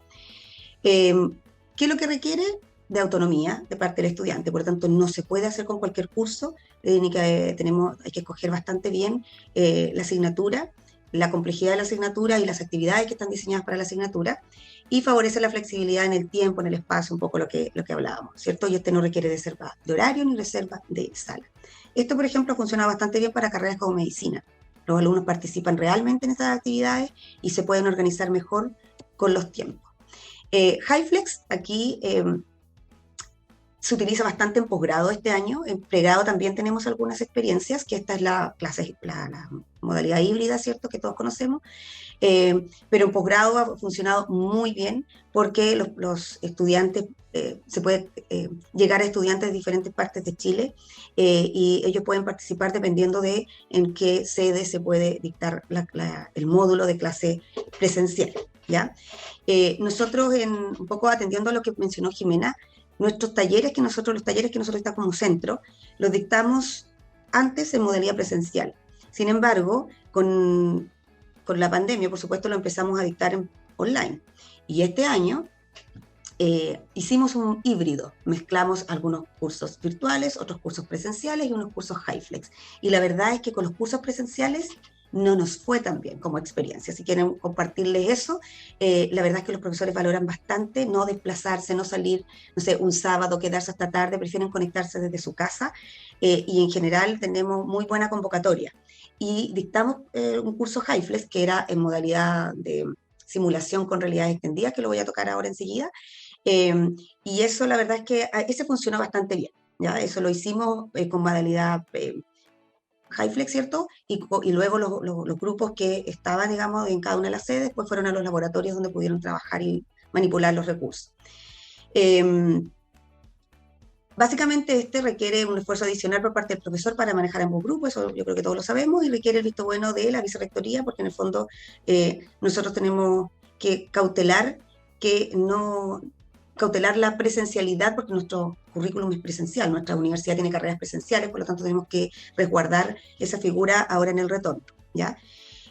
¿Qué es lo que requiere? De autonomía de parte del estudiante. Por lo tanto, no se puede hacer con cualquier curso, hay que escoger bastante bien la asignatura, la complejidad de la asignatura y las actividades que están diseñadas para la asignatura, y favorece la flexibilidad en el tiempo, en el espacio, un poco lo que hablábamos, ¿cierto? Y no requiere reserva de horario ni reserva de sala. Esto, por ejemplo, funciona bastante bien para carreras como medicina. Los alumnos participan realmente en estas actividades y se pueden organizar mejor con los tiempos. HyFlex, aquí se utiliza bastante en posgrado este año. En pregrado también tenemos algunas experiencias, que esta es la modalidad híbrida, ¿cierto?, que todos conocemos, pero en posgrado ha funcionado muy bien, porque los estudiantes, se puede llegar a estudiantes de diferentes partes de Chile, y ellos pueden participar dependiendo de en qué sede se puede dictar el módulo de clase presencial, ¿ya? Nosotros, un poco atendiendo a lo que mencionó Jimena, los talleres que nosotros estamos como centro, los dictamos antes en modalidad presencial. Sin embargo, con la pandemia, por supuesto, lo empezamos a dictar online. Y este año hicimos un híbrido. Mezclamos algunos cursos virtuales, otros cursos presenciales y unos cursos HyFlex. Y la verdad es que con los cursos presenciales no nos fue tan bien como experiencia. Si quieren compartirles eso, la verdad es que los profesores valoran bastante no desplazarse, no salir, no sé, un sábado, quedarse hasta tarde, prefieren conectarse desde su casa, y en general tenemos muy buena convocatoria. Y dictamos un curso HyFlex que era en modalidad de simulación con realidad extendida, que lo voy a tocar ahora enseguida, y eso, la verdad es que ese funcionó bastante bien, ¿ya? Eso lo hicimos con modalidad HyFlex, ¿cierto? Y luego los grupos que estaban, digamos, en cada una de las sedes, pues fueron a los laboratorios donde pudieron trabajar y manipular los recursos. Básicamente requiere un esfuerzo adicional por parte del profesor para manejar ambos grupos, eso yo creo que todos lo sabemos, y requiere el visto bueno de la vicerrectoría, porque en el fondo nosotros tenemos que cautelar la presencialidad, porque nuestro currículum es presencial, nuestra universidad tiene carreras presenciales, por lo tanto tenemos que resguardar esa figura ahora en el retorno, ¿ya?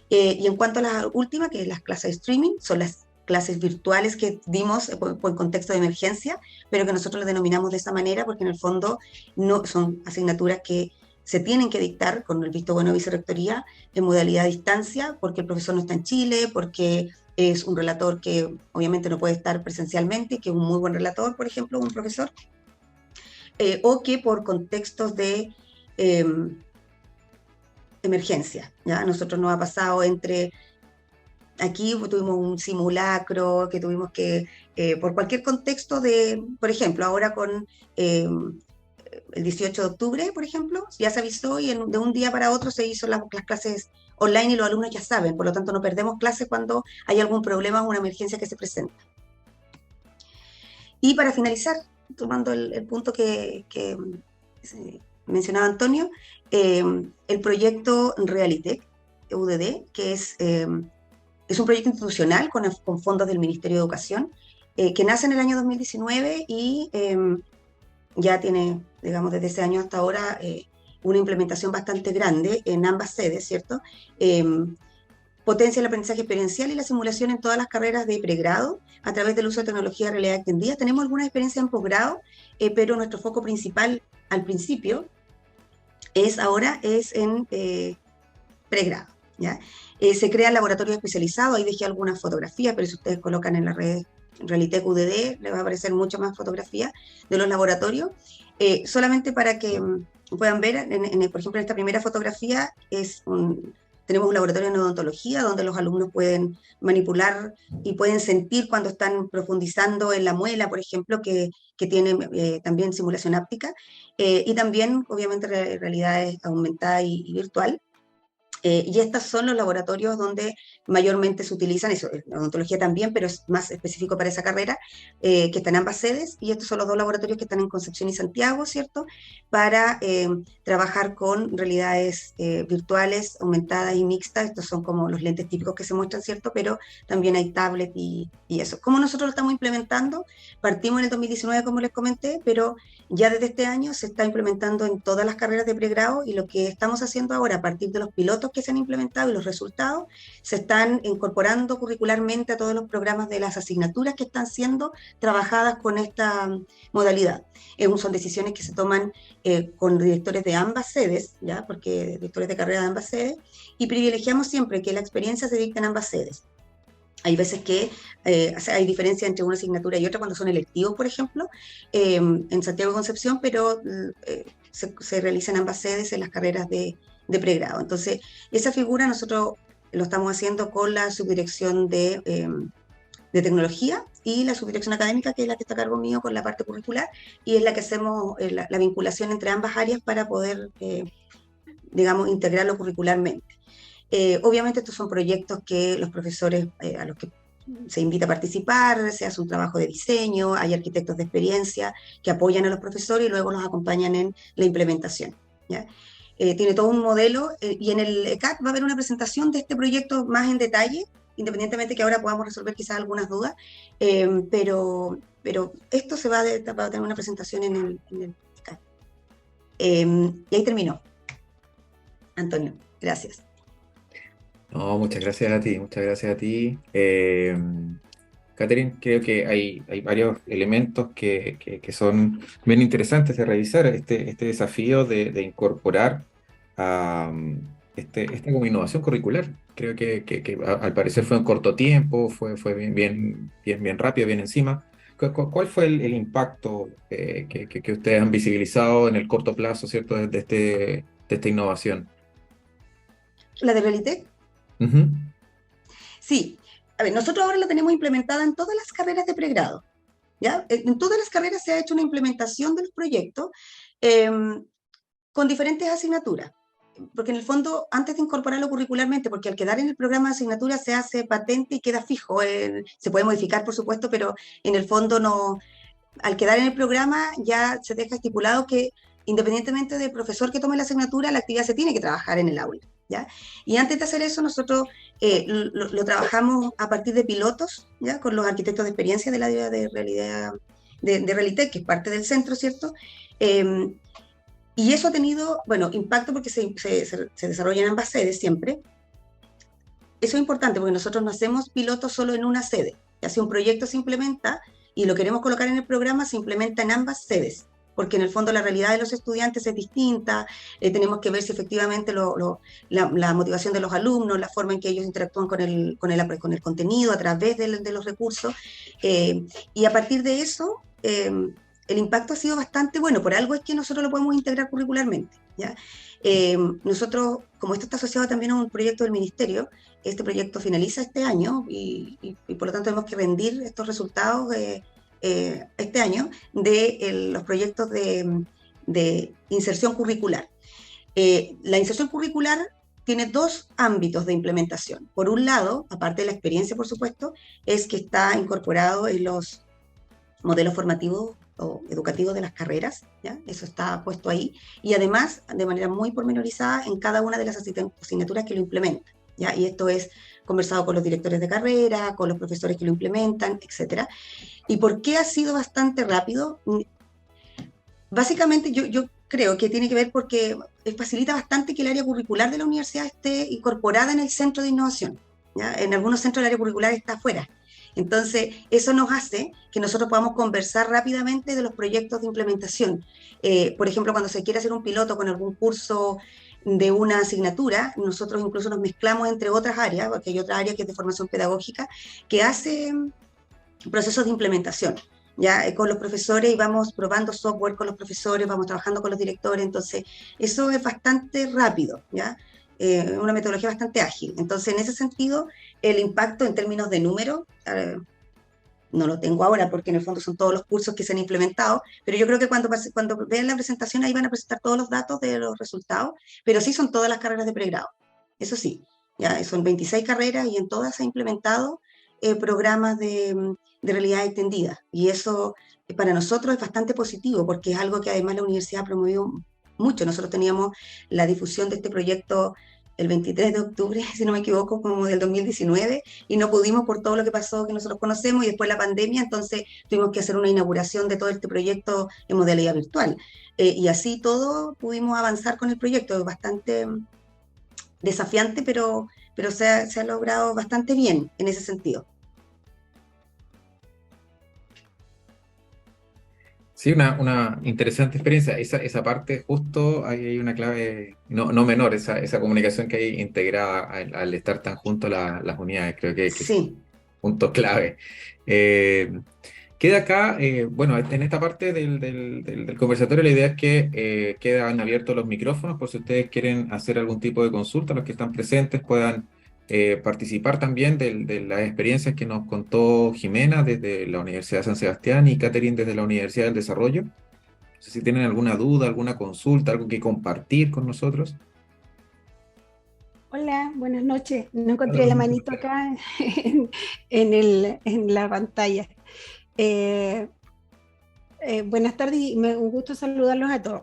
Y en cuanto a la última, que es las clases de streaming, son las clases virtuales que dimos por contexto de emergencia, pero que nosotros lo denominamos de esa manera porque en el fondo no son asignaturas que se tienen que dictar con el visto bueno de vicerrectoría en modalidad a distancia, porque el profesor no está en Chile, porque es un relator que obviamente no puede estar presencialmente, que es un muy buen relator, por ejemplo, un profesor, o que por contextos de emergencia. ¿Ya? A nosotros nos ha pasado entre... Aquí tuvimos un simulacro que tuvimos que, por cualquier contexto de, por ejemplo, ahora con el 18 de octubre, por ejemplo, ya se avisó y de un día para otro se hizo las clases online y los alumnos ya saben, por lo tanto no perdemos clases cuando hay algún problema o una emergencia que se presenta. Y para finalizar, tomando el punto que mencionaba Antonio, el proyecto Realitech, UDD, que es un proyecto institucional con fondos del Ministerio de Educación, que nace en el año 2019 y ya tiene, digamos, desde ese año hasta ahora una implementación bastante grande en ambas sedes, ¿cierto? Potencia el aprendizaje experiencial y la simulación en todas las carreras de pregrado a través del uso de tecnología de realidad extendida. Tenemos alguna experiencia en posgrado, pero nuestro foco principal al principio es en pregrado, ¿ya? Se crean laboratorios especializados, ahí dejé algunas fotografías, pero si ustedes colocan en la red Realitech UDD, les va a aparecer mucho más fotografías de los laboratorios, solamente para que puedan ver, por ejemplo, en esta primera fotografía tenemos un laboratorio de odontología donde los alumnos pueden manipular y pueden sentir cuando están profundizando en la muela, por ejemplo, que tiene también simulación áptica, y también, obviamente, realidad aumentada y virtual. Y estos son los laboratorios donde mayormente se utilizan, eso, la odontología también, pero es más específico para esa carrera, que están en ambas sedes, y estos son los dos laboratorios que están en Concepción y Santiago, ¿cierto?, para trabajar con realidades virtuales, aumentadas y mixtas. Estos son como los lentes típicos que se muestran, ¿cierto?, pero también hay tablet y eso. ¿Cómo nosotros lo estamos implementando? Partimos en el 2019, como les comenté, pero ya desde este año se está implementando en todas las carreras de pregrado, y lo que estamos haciendo ahora, a partir de los pilotos que se han implementado y los resultados, se están incorporando curricularmente a todos los programas de las asignaturas que están siendo trabajadas con esta modalidad. Son decisiones que se toman con directores de ambas sedes, ¿ya? Porque directores de carrera de ambas sedes, y privilegiamos siempre que la experiencia se dicte en ambas sedes. Hay veces que hay diferencia entre una asignatura y otra cuando son electivos, por ejemplo, en Santiago y Concepción, pero se realizan ambas sedes en las carreras de pregrado. Entonces, esa figura nosotros lo estamos haciendo con la subdirección de tecnología y la subdirección académica, que es la que está a cargo mío con la parte curricular, y es la que hacemos la vinculación entre ambas áreas para poder, digamos, integrarlo curricularmente. Obviamente estos son proyectos que los profesores a los que se invita a participar, se hace un trabajo de diseño, hay arquitectos de experiencia que apoyan a los profesores y luego los acompañan en la implementación, ¿ya? Tiene todo un modelo, y en el ECAC va a haber una presentación de este proyecto más en detalle, independientemente que ahora podamos resolver quizás algunas dudas, pero esto va a tener una presentación en el ECAC. Y ahí terminó. Antonio, gracias. No, muchas gracias a ti, muchas gracias a ti. Catherine, creo que hay varios elementos que son bien interesantes de revisar. Este desafío de incorporar esta como innovación curricular. Creo que al parecer fue en corto tiempo, fue bien rápido, bien encima. ¿Cuál fue el impacto que ustedes han visibilizado en el corto plazo, ¿cierto?, de esta innovación? ¿La de Realitech? Uh-huh. Sí. A ver, nosotros ahora la tenemos implementada en todas las carreras de pregrado, ¿ya? En todas las carreras se ha hecho una implementación del proyecto con diferentes asignaturas, porque en el fondo, antes de incorporarlo curricularmente, porque al quedar en el programa de asignatura se hace patente y queda fijo, se puede modificar, por supuesto, pero en el fondo no, al quedar en el programa ya se deja estipulado que independientemente del profesor que tome la asignatura, la actividad se tiene que trabajar en el aula, ¿ya? Y antes de hacer eso, nosotros lo trabajamos a partir de pilotos, ¿ya?, con los arquitectos de experiencia del área de realidad, de Realitech, que es parte del centro, ¿cierto? Y eso ha tenido, bueno, impacto porque se desarrolla en ambas sedes siempre. Eso es importante porque nosotros no hacemos pilotos solo en una sede, Ya si un proyecto se implementa y lo queremos colocar en el programa, se implementa en ambas sedes, porque en el fondo la realidad de los estudiantes es distinta, tenemos que ver si efectivamente la motivación de los alumnos, la forma en que ellos interactúan con el contenido a través de los recursos, y a partir de eso, el impacto ha sido bastante bueno, por algo es que nosotros lo podemos integrar curricularmente, ¿ya? Nosotros, como esto está asociado también a un proyecto del Ministerio, este proyecto finaliza este año y por lo tanto tenemos que rendir estos resultados este año de los proyectos de inserción curricular. La inserción curricular tiene dos ámbitos de implementación. Por un lado, aparte de la experiencia, por supuesto, es que está incorporado en los modelos formativos o educativos de las carreras, ¿ya? Eso está puesto ahí, y además, de manera muy pormenorizada, en cada una de las asignaturas que lo implementan, ¿ya? Y esto es conversado con los directores de carrera, con los profesores que lo implementan, etcétera. ¿Y por qué ha sido bastante rápido? Básicamente yo creo que tiene que ver porque facilita bastante que el área curricular de la universidad esté incorporada en el centro de innovación, ¿ya? En algunos centros el área curricular está afuera. Entonces, eso nos hace que nosotros podamos conversar rápidamente de los proyectos de implementación. Por ejemplo, cuando se quiere hacer un piloto con algún curso de una asignatura, nosotros incluso nos mezclamos entre otras áreas, porque hay otra área que es de formación pedagógica, que hace procesos de implementación, ya con los profesores, y vamos probando software con los profesores, vamos trabajando con los directores, entonces eso es bastante rápido, ¿ya? Una metodología bastante ágil. Entonces, en ese sentido, el impacto en términos de número, no lo tengo ahora porque en el fondo son todos los cursos que se han implementado, pero yo creo que cuando vean la presentación ahí van a presentar todos los datos de los resultados, pero sí son todas las carreras de pregrado, eso sí, ya son 26 carreras y en todas se han implementado programas de realidad extendida, y eso para nosotros es bastante positivo porque es algo que además la universidad ha promovido mucho. Nosotros teníamos la difusión de este proyecto el 23 de octubre, si no me equivoco, como del 2019, y no pudimos por todo lo que pasó que nosotros conocemos, y después la pandemia, entonces tuvimos que hacer una inauguración de todo este proyecto en modalidad virtual. Y así todo pudimos avanzar con el proyecto, bastante desafiante, pero se ha logrado bastante bien en ese sentido. Sí, una interesante experiencia. Esa parte, justo ahí hay una clave no menor, esa comunicación que hay integrada al estar tan juntos las unidades. Creo que es Sí. punto clave. Queda acá, bueno, en esta parte del conversatorio, la idea es que quedan abiertos los micrófonos por si ustedes quieren hacer algún tipo de consulta, los que están presentes puedan participar también de las experiencias que nos contó Jimena desde la Universidad de San Sebastián y Catherine desde la Universidad del Desarrollo. No sé si tienen alguna duda, alguna consulta, algo que compartir con nosotros. Hola, buenas noches. No encontré la manito acá en la pantalla. Buenas tardes y un gusto saludarlos a todos.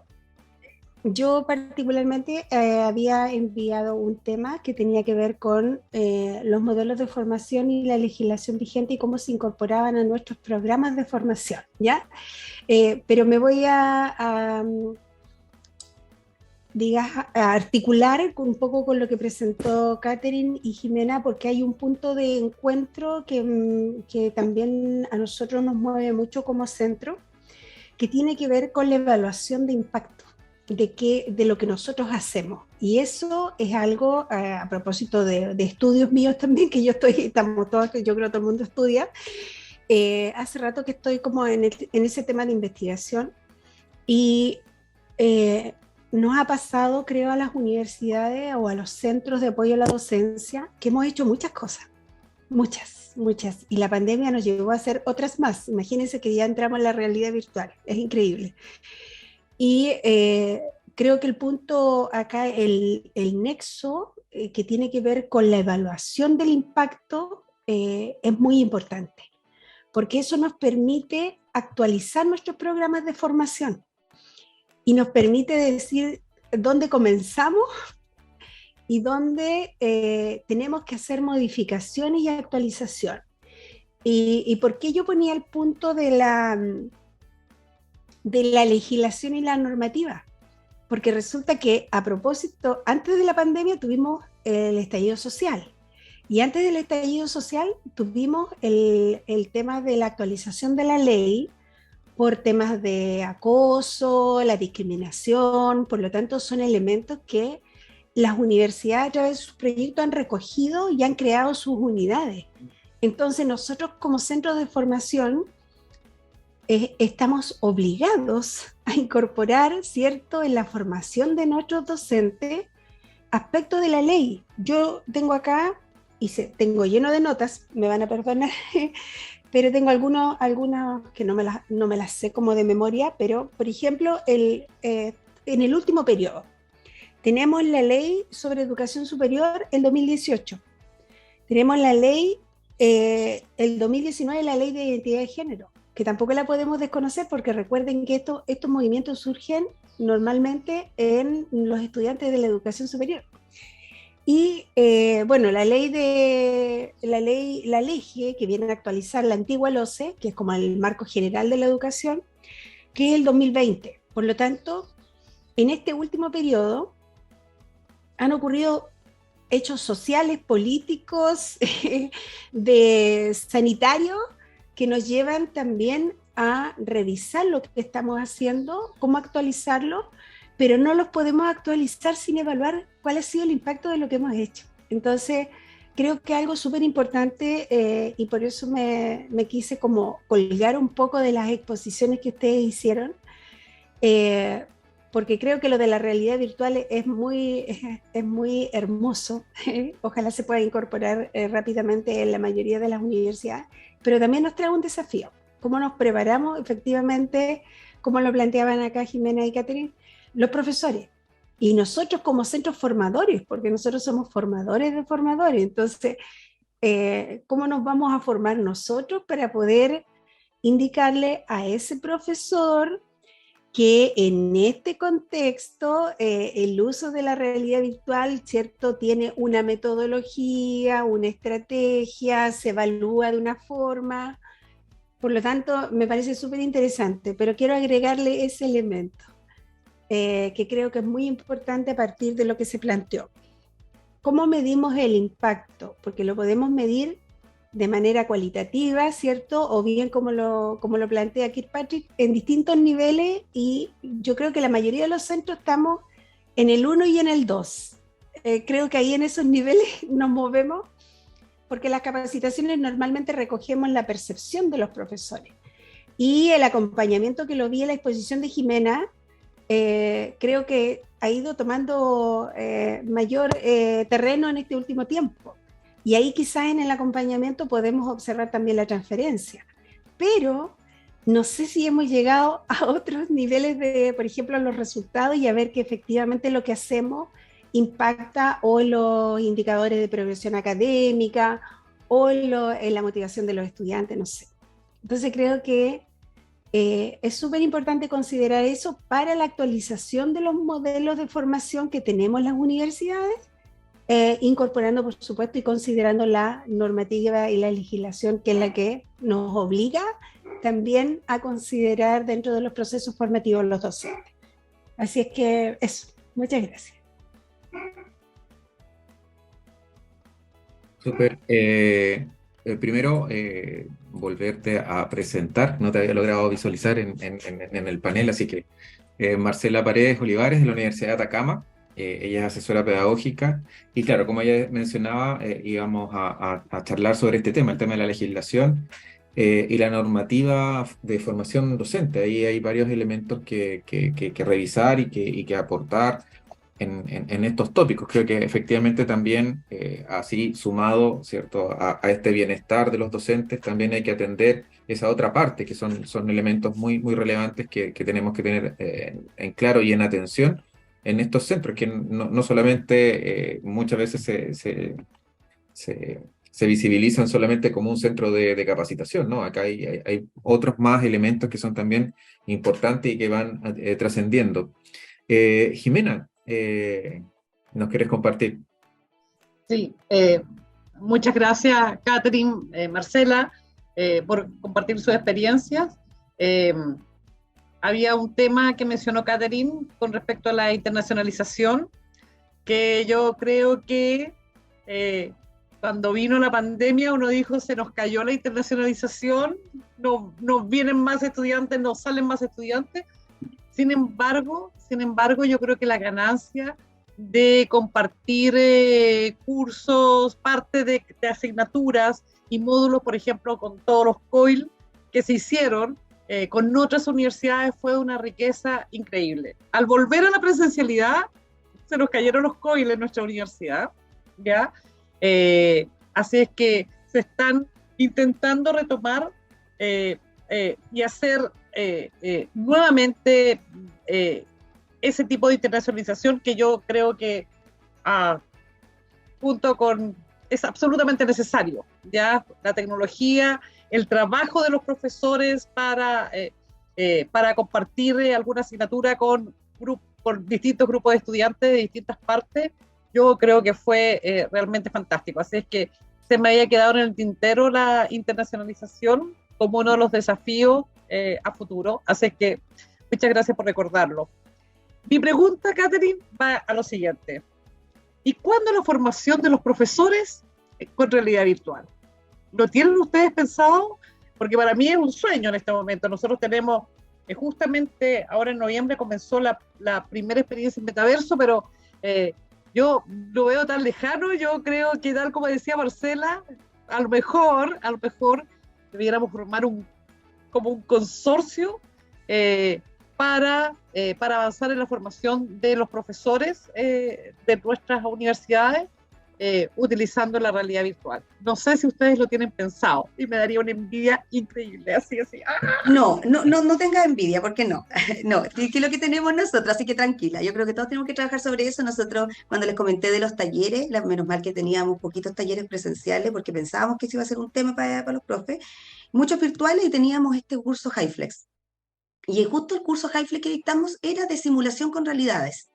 Yo particularmente había enviado un tema que tenía que ver con los modelos de formación y la legislación vigente y cómo se incorporaban a nuestros programas de formación, ¿ya? Pero me voy a articular un poco con lo que presentó Catherine y Jimena, porque hay un punto de encuentro que también a nosotros nos mueve mucho como centro, que tiene que ver con la evaluación de impacto de lo que nosotros hacemos. Y eso es algo, a propósito de estudios míos también, que estamos todos, yo creo que todo el mundo estudia. Hace rato que estoy como en ese tema de investigación y nos ha pasado, creo, a las universidades o a los centros de apoyo a la docencia, que hemos hecho muchas cosas, muchas, y la pandemia nos llevó a hacer otras más. Imagínense que ya entramos en la realidad virtual, es increíble. Y creo que el punto acá, el nexo que tiene que ver con la evaluación del impacto es muy importante, porque eso nos permite actualizar nuestros programas de formación y nos permite decir dónde comenzamos y dónde tenemos que hacer modificaciones y actualización. ¿Y por qué yo ponía el punto de la legislación y la normativa? Porque resulta que, a propósito, antes de la pandemia tuvimos el estallido social, Y antes del estallido social tuvimos el tema de la actualización de la ley por temas de acoso, la discriminación, por lo tanto son elementos que las universidades a través de sus proyectos han recogido y han creado sus unidades. Entonces nosotros como centros de formación estamos obligados a incorporar, ¿cierto?, en la formación de nuestros docentes aspectos de la ley. Yo tengo acá, tengo lleno de notas, me van a perdonar, pero tengo algunas que no me las sé como de memoria, pero por ejemplo, en el último periodo, tenemos la ley sobre educación superior el 2018, tenemos la ley, el 2019, la ley de identidad de género, que tampoco la podemos desconocer porque recuerden que estos movimientos surgen normalmente en los estudiantes de la educación superior. Y bueno, la LEGE, que viene a actualizar la antigua LOCE, que es como el marco general de la educación, que es el 2020. Por lo tanto, en este último periodo han ocurrido hechos sociales, políticos, sanitarios, que nos llevan también a revisar lo que estamos haciendo, cómo actualizarlo, pero no los podemos actualizar sin evaluar cuál ha sido el impacto de lo que hemos hecho. Entonces, creo que algo súper importante, y por eso me quise como colgar un poco de las exposiciones que ustedes hicieron, porque creo que lo de la realidad virtual es muy hermoso. Ojalá se pueda incorporar rápidamente en la mayoría de las universidades, pero también nos trae un desafío. ¿Cómo nos preparamos efectivamente, como lo planteaban acá Jimena y Catherine, los profesores? Y nosotros como centros formadores, porque nosotros somos formadores de formadores, entonces, ¿cómo nos vamos a formar nosotros para poder indicarle a ese profesor que en este contexto el uso de la realidad virtual, ¿cierto?, tiene una metodología, una estrategia, se evalúa de una forma? Por lo tanto, me parece súper interesante, pero quiero agregarle ese elemento, que creo que es muy importante a partir de lo que se planteó. ¿Cómo medimos el impacto? Porque lo podemos medir de manera cualitativa, ¿cierto? O bien como lo plantea Kirkpatrick, en distintos niveles, y yo creo que la mayoría de los centros estamos en el 1 y en el 2. Creo que ahí en esos niveles nos movemos, porque las capacitaciones normalmente recogemos la percepción de los profesores. Y el acompañamiento que lo vi en la exposición de Jimena, creo que ha ido tomando mayor terreno en este último tiempo. Y ahí quizás en el acompañamiento podemos observar también la transferencia. Pero no sé si hemos llegado a otros niveles de, por ejemplo, los resultados y a ver que efectivamente lo que hacemos impacta o en los indicadores de progresión académica o en la motivación de los estudiantes, no sé. Entonces creo que es súper importante considerar eso para la actualización de los modelos de formación que tenemos en las universidades, incorporando, por supuesto, y considerando la normativa y la legislación, que es la que nos obliga también a considerar dentro de los procesos formativos los docentes. Así es que eso, muchas gracias. Súper. Primero, volverte a presentar, no te había logrado visualizar en el panel, así que Marcela Paredes Olivares, de la Universidad de Atacama. Ella es asesora pedagógica y claro, como ella mencionaba, íbamos a charlar sobre este tema, el tema de la legislación y la normativa de formación docente. Ahí hay varios elementos que revisar y que aportar en estos tópicos. Creo que efectivamente también, así sumado, ¿cierto?, a este bienestar de los docentes, también hay que atender esa otra parte, que son elementos muy, muy relevantes que tenemos que tener en claro y en atención en estos centros, que no solamente muchas veces se visibilizan solamente como un centro de capacitación, ¿no? Acá hay otros más elementos que son también importantes y que van trascendiendo. Jimena, ¿nos quieres compartir? Sí, muchas gracias, Catherine, Marcela, por compartir sus experiencias. Había un tema que mencionó Catherine con respecto a la internacionalización, que yo creo que Cuando vino la pandemia, uno dijo, se nos cayó la internacionalización, no vienen más estudiantes, no salen más estudiantes. Sin embargo, yo creo que la ganancia de compartir cursos, parte de asignaturas y módulos, por ejemplo, con todos los COIL que se hicieron con otras universidades fue de una riqueza increíble. Al volver a la presencialidad, se nos cayeron los COIL en nuestra universidad, ¿ya? Así es que se están intentando retomar y hacer nuevamente ese tipo de internacionalización que yo creo que junto con es absolutamente necesario, ya la tecnología, el trabajo de los profesores para compartir alguna asignatura con distintos grupos de estudiantes de distintas partes, yo creo que fue realmente fantástico. Así es que se me había quedado en el tintero la internacionalización como uno de los desafíos a futuro. Así que muchas gracias por recordarlo. Mi pregunta, Catherine, va a lo siguiente. ¿Y cuándo la formación de los profesores con realidad virtual? ¿Lo tienen ustedes pensado? Porque para mí es un sueño en este momento. Nosotros tenemos, justamente ahora en noviembre comenzó la primera experiencia en metaverso, pero yo lo veo tan lejano. Yo creo que, tal como decía Marcela, a lo mejor debiéramos formar como un consorcio para avanzar en la formación de los profesores de nuestras universidades utilizando la realidad virtual. No sé si ustedes lo tienen pensado y me daría una envidia increíble, así. ¡Ah! No tengas envidia, porque no, no, que es lo que tenemos nosotros, así que tranquila, yo creo que todos tenemos que trabajar sobre eso. Nosotros, cuando les comenté de los talleres, menos mal que teníamos poquitos talleres presenciales, porque pensábamos que ese iba a ser un tema para los profes, muchos virtuales, y teníamos este curso HyFlex, y justo el curso HyFlex que dictamos era de simulación con realidades,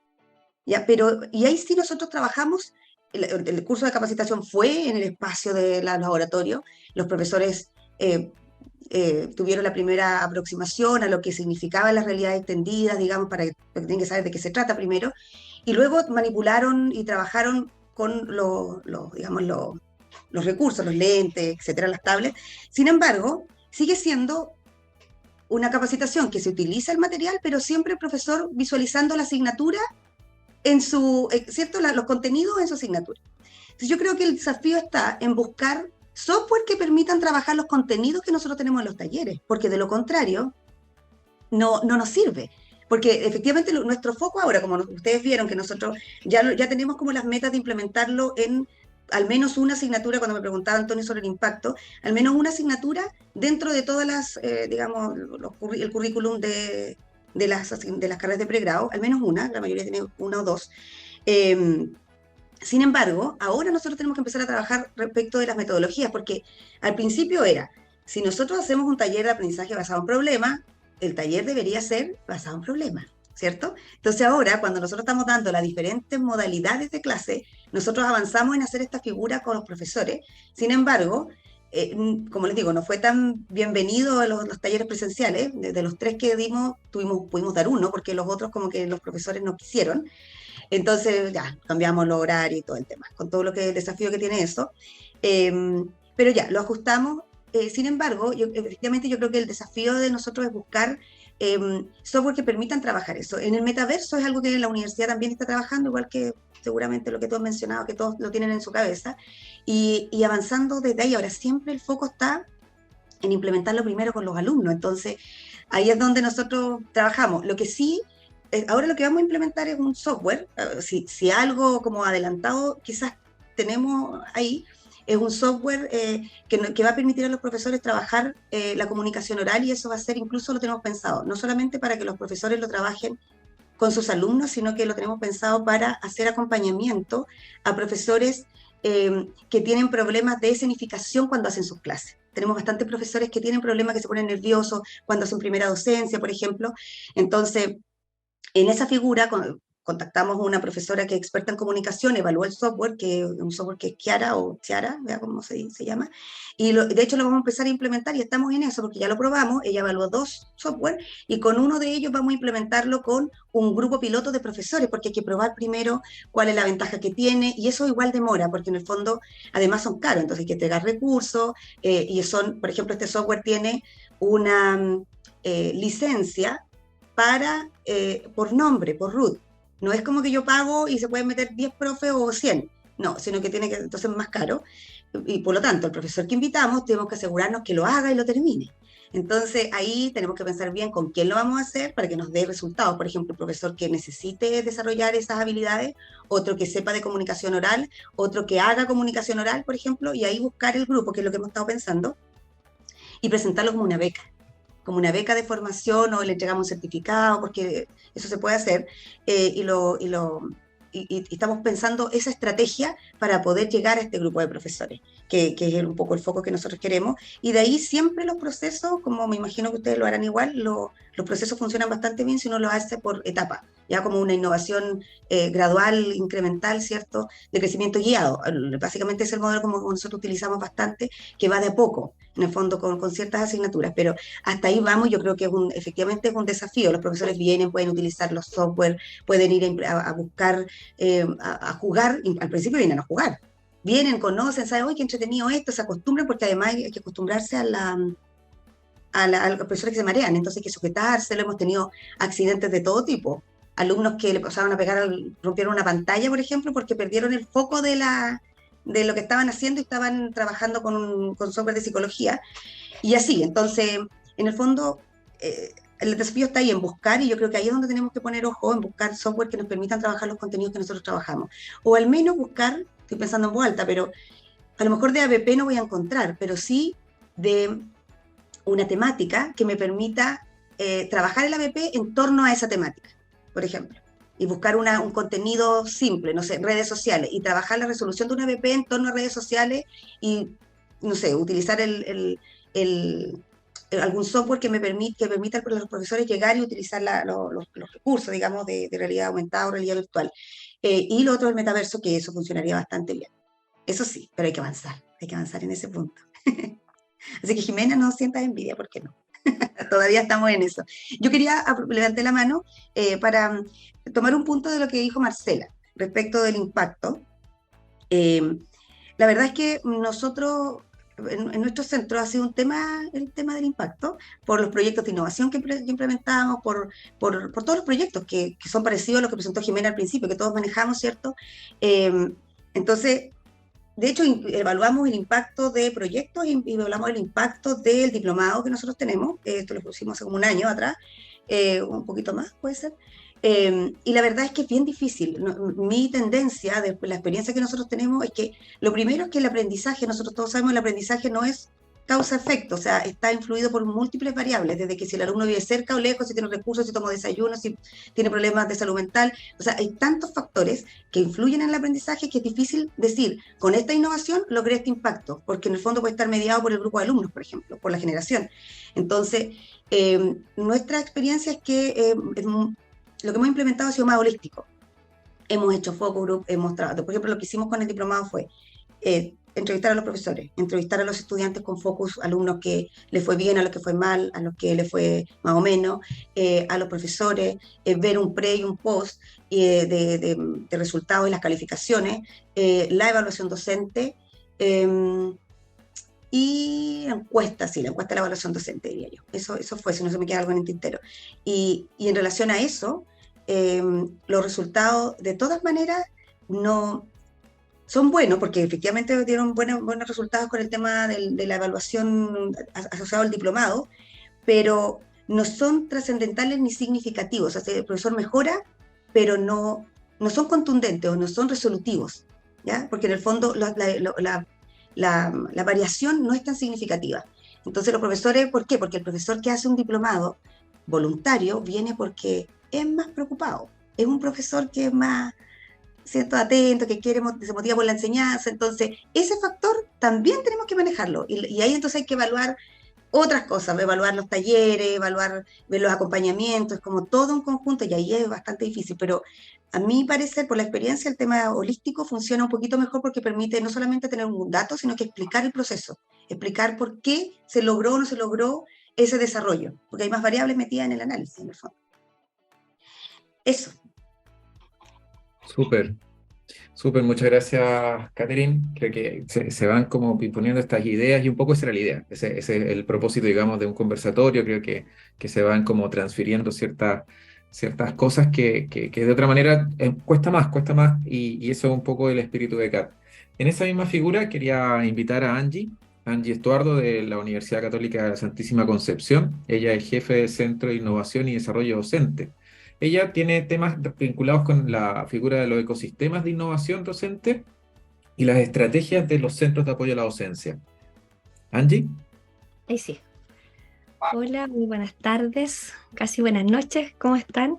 ¿ya? Y ahí sí nosotros trabajamos. El curso de capacitación fue en el espacio del laboratorio. Los profesores tuvieron la primera aproximación a lo que significaban las realidades extendidas, digamos, para que tienen que saber de qué se trata primero, y luego manipularon y trabajaron con digamos, los recursos, los lentes, etcétera, las tablets. Sin embargo, sigue siendo una capacitación que se utiliza el material, pero siempre el profesor visualizando la asignatura en ¿cierto? Los contenidos en su asignatura. Entonces yo creo que el desafío está en buscar software que permitan trabajar los contenidos que nosotros tenemos en los talleres, porque de lo contrario no nos sirve. Porque efectivamente nuestro foco ahora, como ustedes vieron que nosotros ya tenemos como las metas de implementarlo en al menos una asignatura, cuando me preguntaba Antonio sobre el impacto, al menos una asignatura dentro de todas las, digamos, el currículum de las carreras de pregrado, al menos una, la mayoría tiene una o dos. Sin embargo, ahora nosotros tenemos que empezar a trabajar respecto de las metodologías, porque al principio era, si nosotros hacemos un taller de aprendizaje basado en problemas, el taller debería ser basado en problemas, ¿cierto? Entonces ahora, cuando nosotros estamos dando las diferentes modalidades de clase, nosotros avanzamos en hacer esta figura con los profesores. Sin embargo, como les digo, no fue tan bienvenido a los talleres presenciales. De los 3 que dimos, pudimos dar 1, porque los otros como que los profesores no quisieron. Entonces ya, cambiamos los horarios y todo el tema, con todo el desafío que tiene eso. Pero ya, lo ajustamos. Sin embargo, efectivamente yo creo que el desafío de nosotros es buscar software que permitan trabajar eso. En el metaverso es algo que la universidad también está trabajando, igual que seguramente lo que tú has mencionado, que todos lo tienen en su cabeza, y avanzando desde ahí. Ahora siempre el foco está en implementarlo primero con los alumnos, entonces ahí es donde nosotros trabajamos. Lo que sí, ahora lo que vamos a implementar es un software, si algo como adelantado quizás tenemos ahí, es un software que va a permitir a los profesores trabajar la comunicación oral, y eso va a ser, incluso lo tenemos pensado, no solamente para que los profesores lo trabajen con sus alumnos, sino que lo tenemos pensado para hacer acompañamiento a profesores que tienen problemas de escenificación cuando hacen sus clases. Tenemos bastantes profesores que tienen problemas, que se ponen nerviosos cuando hacen primera docencia, por ejemplo. Entonces, en esa figura, contactamos a una profesora que es experta en comunicación, evaluó el software, que es un software que es Chiara o Chiara, vea cómo se llama, y de hecho lo vamos a empezar a implementar y estamos en eso porque ya lo probamos. Ella evaluó 2 software y con uno de ellos vamos a implementarlo con un grupo piloto de profesores, porque hay que probar primero cuál es la ventaja que tiene, y eso igual demora, porque en el fondo además son caros, entonces hay que entregar recursos, y son, por ejemplo, este software tiene una licencia para, por nombre, por root. No es como que yo pago y se pueden meter 10 profes o 100, no, sino que tiene que, entonces es más caro, y por lo tanto el profesor que invitamos tenemos que asegurarnos que lo haga y lo termine. Entonces ahí tenemos que pensar bien con quién lo vamos a hacer para que nos dé resultados. Por ejemplo, un profesor que necesite desarrollar esas habilidades, otro que sepa de comunicación oral, otro que haga comunicación oral, por ejemplo, y ahí buscar el grupo, que es lo que hemos estado pensando, y presentarlo como una beca de formación, o le entregamos un certificado, porque eso se puede hacer, y estamos pensando esa estrategia para poder llegar a este grupo de profesores, que es un poco el foco que nosotros queremos, y de ahí siempre los procesos, como me imagino que ustedes lo harán igual, los procesos funcionan bastante bien si uno lo hace por etapa, ya como una innovación gradual, incremental, ¿cierto?, de crecimiento guiado. Básicamente es el modelo como nosotros utilizamos bastante, que va de a poco, en el fondo con ciertas asignaturas, pero hasta ahí vamos. Yo creo que efectivamente es un desafío. Los profesores vienen, pueden utilizar los software, pueden ir a buscar, a jugar. Al principio vienen a jugar, vienen, conocen, saben, ¡oye, qué entretenido esto!, se acostumbran, porque además hay que acostumbrarse a los profesores que se marean, entonces hay que sujetarse. Hemos tenido accidentes de todo tipo, alumnos que le pasaron a pegar, rompieron una pantalla, por ejemplo, porque perdieron el foco de lo que estaban haciendo y estaban trabajando con software de psicología, y así. Entonces, en el fondo, el desafío está ahí en buscar, y yo creo que ahí es donde tenemos que poner ojo, en buscar software que nos permitan trabajar los contenidos que nosotros trabajamos, o al menos buscar, estoy pensando en voz alta, pero a lo mejor de ABP no voy a encontrar, pero sí de una temática que me permita trabajar el ABP en torno a esa temática, por ejemplo, y buscar un contenido simple, no sé, redes sociales, y trabajar la resolución de una ABP en torno a redes sociales, y, no sé, utilizar algún software que permita a los profesores llegar y utilizar los recursos, digamos, de realidad aumentada o realidad virtual. Y lo otro, el metaverso, que eso funcionaría bastante bien. Eso sí, pero hay que avanzar en ese punto. Así que, Jimena, no sientas envidia, ¿por qué no? Todavía estamos en eso. Yo quería levantar la mano para tomar un punto de lo que dijo Marcela respecto del impacto. La verdad es que nosotros, en nuestro centro, ha sido el tema del impacto, por los proyectos de innovación que implementamos, por todos los proyectos que son parecidos a lo que presentó Jimena al principio, que todos manejamos, ¿cierto? Entonces, de hecho, evaluamos el impacto de proyectos y evaluamos el impacto del diplomado que nosotros tenemos. Esto lo pusimos hace como un año atrás, un poquito más, puede ser. Y la verdad es que es bien difícil. Mi tendencia, de la experiencia que nosotros tenemos, es que lo primero es que el aprendizaje, nosotros todos sabemos, el aprendizaje no es causa-efecto, o sea, está influido por múltiples variables, desde que si el alumno vive cerca o lejos, si tiene recursos, si toma desayuno, si tiene problemas de salud mental. O sea, hay tantos factores que influyen en el aprendizaje que es difícil decir, con esta innovación logré este impacto, porque en el fondo puede estar mediado por el grupo de alumnos, por ejemplo, por la generación. Entonces, nuestra experiencia es que lo que hemos implementado ha sido más holístico. Hemos hecho focus group, hemos trabajado. Por ejemplo, lo que hicimos con el diplomado fue entrevistar a los profesores, entrevistar a los estudiantes con focus, alumnos que les fue bien, a los que fue mal, a los que les fue más o menos, a los profesores, ver un pre y un post de resultados y las calificaciones, la evaluación docente, y la encuesta de la evaluación docente, diría yo. Eso fue, si no se me queda algo en el tintero. Y en relación a eso, los resultados, de todas maneras, no son buenos, porque efectivamente dieron buenos resultados con el tema de la evaluación asociado al diplomado, pero no son trascendentales ni significativos. O sea, el profesor mejora, pero no son contundentes o no son resolutivos, ¿ya? Porque en el fondo la variación no es tan significativa. Entonces los profesores, ¿por qué? Porque el profesor que hace un diplomado voluntario viene porque es más preocupado, es un profesor que es más, siento, atento, que se motiva por la enseñanza. Entonces ese factor también tenemos que manejarlo, y ahí entonces hay que evaluar otras cosas, evaluar los talleres, ver los acompañamientos, es como todo un conjunto y ahí es bastante difícil, pero a mi parecer, por la experiencia, el tema holístico funciona un poquito mejor porque permite no solamente tener un dato, sino que explicar el proceso, explicar por qué se logró o no se logró ese desarrollo, porque hay más variables metidas en el análisis, en el fondo. Eso. Súper, súper, muchas gracias, Catherine. Creo que se van como poniendo estas ideas y un poco esa era la idea. Ese es el propósito, digamos, de un conversatorio. Creo que se van como transfiriendo ciertas cosas que de otra manera cuesta más y eso es un poco el espíritu de Cat. En esa misma figura quería invitar a Angie Estuardo de la Universidad Católica de la Santísima Concepción. Ella es jefe del Centro de Innovación y Desarrollo Docente. Ella tiene temas vinculados con la figura de los ecosistemas de innovación docente y las estrategias de los centros de apoyo a la docencia. Angie. Ahí sí. Hola, muy buenas tardes, casi buenas noches, ¿cómo están?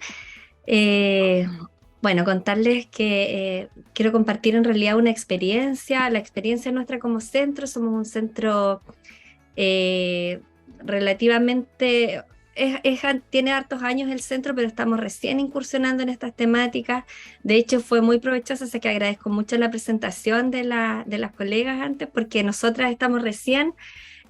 Bueno, contarles que quiero compartir en realidad una experiencia, la experiencia nuestra como centro. Somos un centro relativamente, tiene hartos años el centro, pero estamos recién incursionando en estas temáticas. De hecho, fue muy provechoso, así que agradezco mucho la presentación de las colegas antes, porque nosotras estamos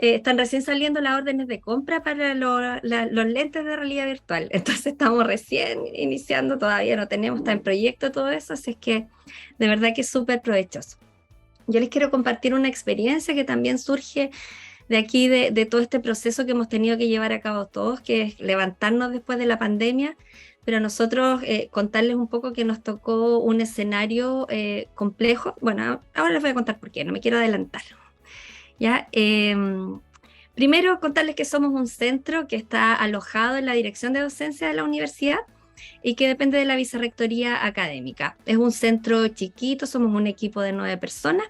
están recién saliendo las órdenes de compra para los lentes de realidad virtual. Entonces estamos recién iniciando, todavía no tenemos, está en proyecto todo eso, así es que de verdad que es súper provechoso. Yo les quiero compartir una experiencia que también surge de aquí, de todo este proceso que hemos tenido que llevar a cabo todos, que es levantarnos después de la pandemia, pero a nosotros contarles un poco que nos tocó un escenario complejo. Bueno, ahora les voy a contar por qué, no me quiero adelantar. ¿Ya? Primero, contarles que somos un centro que está alojado en la Dirección de Docencia de la universidad y que depende de la Vicerrectoría Académica. Es un centro chiquito, somos un equipo de 9 personas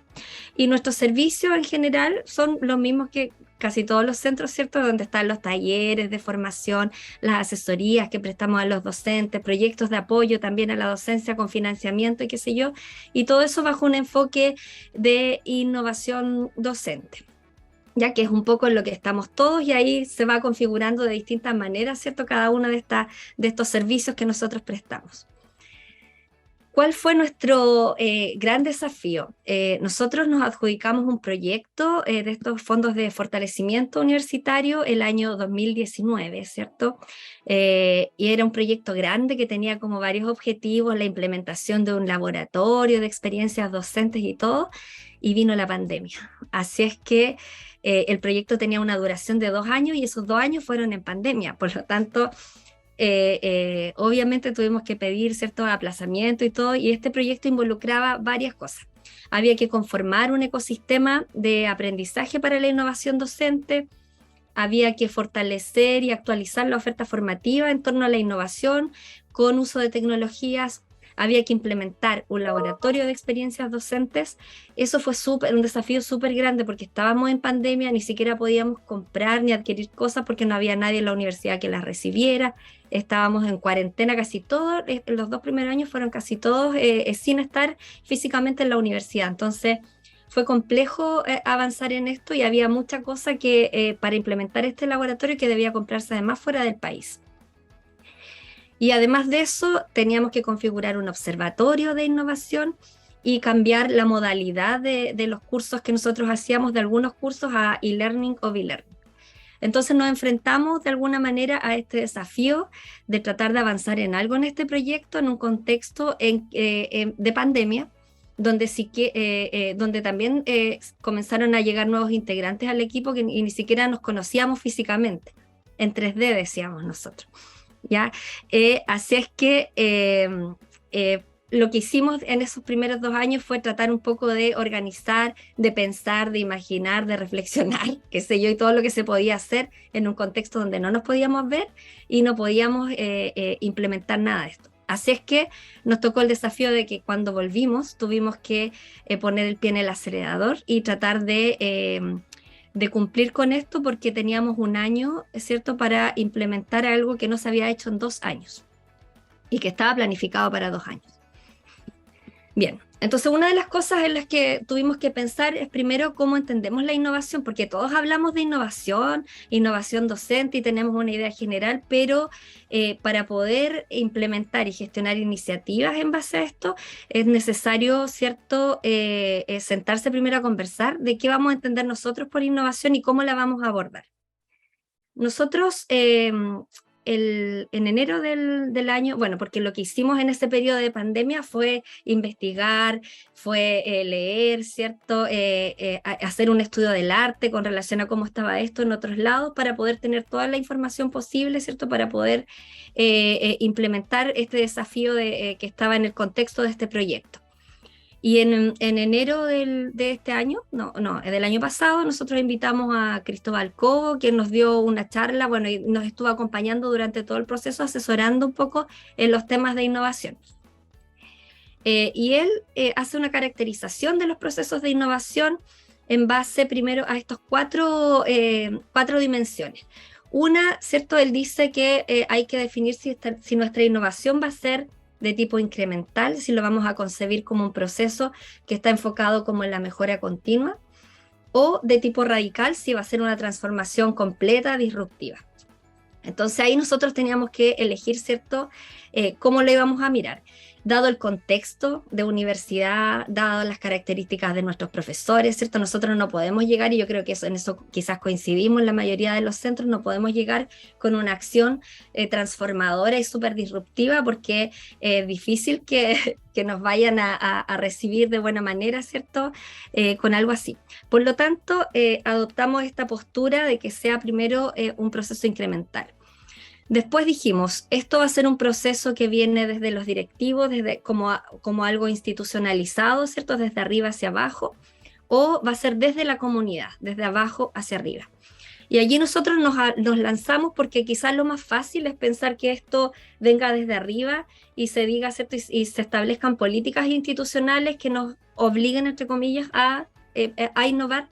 y nuestros servicios en general son los mismos que casi todos los centros, ¿cierto? Donde están los talleres de formación, las asesorías que prestamos a los docentes, proyectos de apoyo también a la docencia con financiamiento y qué sé yo, y todo eso bajo un enfoque de innovación docente, ya que es un poco en lo que estamos todos y ahí se va configurando de distintas maneras, ¿cierto? Cada uno de estos servicios que nosotros prestamos. ¿Cuál fue nuestro gran desafío? Nosotros nos adjudicamos un proyecto de estos fondos de fortalecimiento universitario el año 2019, ¿cierto? Y era un proyecto grande que tenía como varios objetivos, la implementación de un laboratorio de experiencias docentes y todo, y vino la pandemia. Así es que el proyecto tenía una duración de 2 años y esos 2 años fueron en pandemia, por lo tanto, obviamente tuvimos que pedir ciertos aplazamientos y todo, y este proyecto involucraba varias cosas. Había que conformar un ecosistema de aprendizaje para la innovación docente, había que fortalecer y actualizar la oferta formativa en torno a la innovación con uso de tecnologías, había que implementar un laboratorio de experiencias docentes. Eso fue un desafío súper grande porque estábamos en pandemia, ni siquiera podíamos comprar ni adquirir cosas porque no había nadie en la universidad que las recibiera. Estábamos en cuarentena casi todos, los 2 primeros años fueron casi todos sin estar físicamente en la universidad. Entonces fue complejo avanzar en esto y había mucha cosa que para implementar este laboratorio que debía comprarse además fuera del país. Y además de eso, teníamos que configurar un observatorio de innovación y cambiar la modalidad de los cursos que nosotros hacíamos, de algunos cursos a e-learning o b-learning. Entonces nos enfrentamos de alguna manera a este desafío de tratar de avanzar en algo en este proyecto en un contexto de pandemia, donde también comenzaron a llegar nuevos integrantes al equipo que ni siquiera nos conocíamos físicamente, en 3D decíamos nosotros. ¿Ya? Así es que lo que hicimos en esos primeros 2 años fue tratar un poco de organizar, de pensar, de imaginar, de reflexionar, qué sé yo, y todo lo que se podía hacer en un contexto donde no nos podíamos ver y no podíamos implementar nada de esto. Así es que nos tocó el desafío de que cuando volvimos tuvimos que poner el pie en el acelerador y tratar de cumplir con esto porque teníamos 1 año, ¿es cierto?, para implementar algo que no se había hecho en 2 años y que estaba planificado para 2 años. Bien, entonces una de las cosas en las que tuvimos que pensar es primero cómo entendemos la innovación, porque todos hablamos de innovación, innovación docente y tenemos una idea general, pero para poder implementar y gestionar iniciativas en base a esto es necesario, ¿cierto?, sentarse primero a conversar de qué vamos a entender nosotros por innovación y cómo la vamos a abordar. Nosotros en enero del año, bueno, porque lo que hicimos en ese periodo de pandemia fue investigar, fue leer, ¿cierto? Hacer un estudio del arte con relación a cómo estaba esto en otros lados para poder tener toda la información posible, ¿cierto? Para poder implementar este desafío que estaba en el contexto de este proyecto. Y en enero de este año, del año pasado, nosotros invitamos a Cristóbal Cobo, quien nos dio una charla, bueno, y nos estuvo acompañando durante todo el proceso, asesorando un poco en los temas de innovación. Y él hace una caracterización de los procesos de innovación en base primero a estos cuatro dimensiones. Una, ¿cierto? Él dice que hay que definir si nuestra innovación va a ser de tipo incremental, si lo vamos a concebir como un proceso que está enfocado como en la mejora continua, o de tipo radical, si va a ser una transformación completa, disruptiva. Entonces ahí nosotros teníamos que elegir, ¿cierto?, cómo lo íbamos a mirar. Dado el contexto de universidad, dado las características de nuestros profesores, ¿cierto? Nosotros no podemos llegar, y yo creo que en eso quizás coincidimos en la mayoría de los centros, no podemos llegar con una acción transformadora y súper disruptiva, porque es difícil que nos vayan a recibir de buena manera, ¿cierto? Con algo así. Por lo tanto, adoptamos esta postura de que sea primero un proceso incremental. Después dijimos, esto va a ser un proceso que viene desde los directivos, como algo institucionalizado, ¿cierto? Desde arriba hacia abajo, o va a ser desde la comunidad, desde abajo hacia arriba. Y allí nosotros nos lanzamos porque quizás lo más fácil es pensar que esto venga desde arriba y se diga, ¿cierto? Y se establezcan políticas institucionales que nos obliguen, entre comillas, a innovar